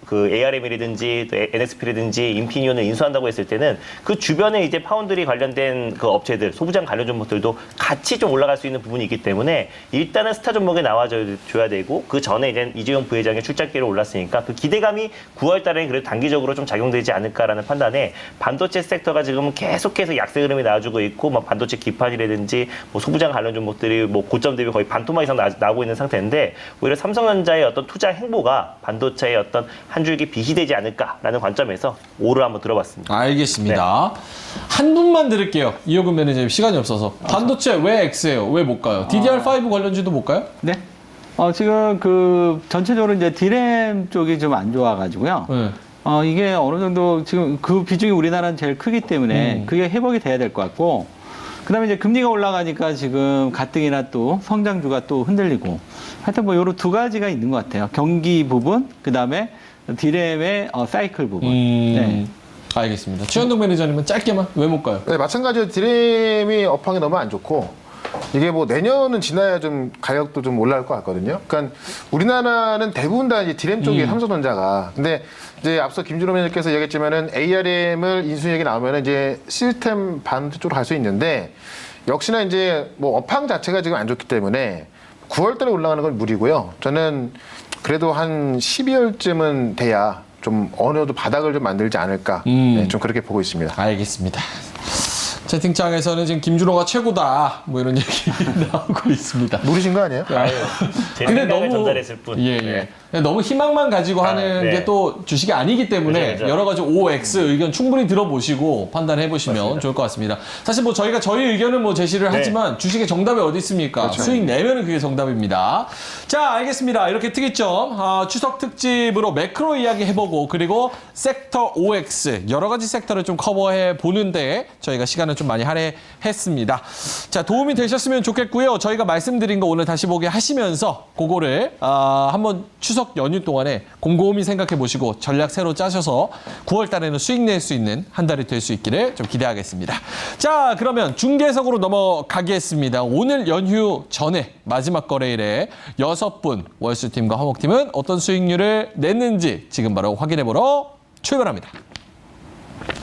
그 ARM이라든지 또 NXP라든지 인피니온을 인수한다고 했을 때는 그 주변에 이제 파운드리 관련된 그 업체들 소부장 관련 종목들도 같이 좀 올라갈 수 있는 부분이 있기 때문에 일단은 스타 종목에 나와줘야 되고 그 전에 이제 이재용 부회장의 출장길에 올랐으니까 그 기대감이 9월 달에는 그래도 단기적으로 좀 작용되지 않을까라는 판단에 반도체 섹터가 지금 계속해서 약세 흐름이 나와주고 있고 뭐 반도체 기판이라든지 뭐 소부장 관련 종목들이 뭐 고점 대비 거의 반토막 이상 나오고 있는 상태인데 오히려 삼성전자의 어떤 투자 행보가 반도체의 어떤 한 줄기 빚이 되지 않을까라는 관점에서 5를 한번 들어봤습니다. 알겠습니다. 한 분만 들을게요. 이호근 매니저님 시간이 없어서. 반도체 왜 X예요? 왜 못 가요? DDR5 관련주도 못 가요? 네. 지금 그 전체적으로 이제 디램 쪽이 좀 안 좋아가지고요. 네. 이게 어느 정도 지금 그 비중이 우리나라는 제일 크기 때문에 그게 회복이 돼야 될 것 같고, 그 다음에 이제 금리가 올라가니까 지금 가뜩이나 또 성장주가 또 흔들리고, 하여튼 뭐 요런 두 가지가 있는 것 같아요. 경기 부분, 그 다음에 디램의 사이클 부분. 네. 알겠습니다. 최현동 매니저님은 짧게만 왜 못 가요? 네, 마찬가지로 디램이 업황이 너무 안 좋고 이게 뭐 내년은 지나야 좀 가격도 좀 올라갈 것 같거든요. 그러니까 우리나라는 대부분 다 이제 디램 쪽에 삼성전자가. 근데 이제 앞서 김준호 매니저께서 얘기했지만은 ARM을 인수인액이 나오면은 이제 시스템 반도 쪽으로 갈 수 있는데 역시나 이제 뭐 업황 자체가 지금 안 좋기 때문에 9월 달에 올라가는 건 무리고요. 저는 그래도 한 12월쯤은 돼야 좀 어느 정도 바닥을 좀 만들지 않을까. 네, 좀 그렇게 보고 있습니다. 알겠습니다. 채팅창에서는 지금 김준호가 최고다 뭐 이런 얘기 나오고 있습니다. 무리신 거 아니에요? 제 생각을 전달했을 뿐. 예, 예. 너무 희망만 가지고 하는 네. 게 또 주식이 아니기 때문에 그죠. 여러 가지 OX 의견 충분히 들어보시고 판단해 보시면 좋을 것 같습니다. 사실 뭐 저희가 저희 의견은 뭐 제시를 네. 하지만 주식의 정답이 어디 있습니까? 수익 내면은 그게 정답입니다. 자, 알겠습니다. 이렇게 특이점 추석 특집으로 매크로 이야기 해보고 그리고 섹터 OX 여러 가지 섹터를 좀 커버해 보는데 저희가 시간을 좀 많이 할애했습니다. 자, 도움이 되셨으면 좋겠고요. 저희가 말씀드린 거 오늘 다시 보게 하시면서 그거를 한번 추석 연휴 동안에 곰곰이 생각해 보시고 전략 새로 짜셔서 9월 달에는 수익 낼 수 있는 한 달이 될 수 있기를 좀 기대하겠습니다. 자, 그러면 중계석으로 넘어가겠습니다. 오늘 연휴 전에 마지막 거래일에 6분 월수팀과 화목팀은 어떤 수익률을 냈는지 지금 바로 확인해 보러 출발합니다.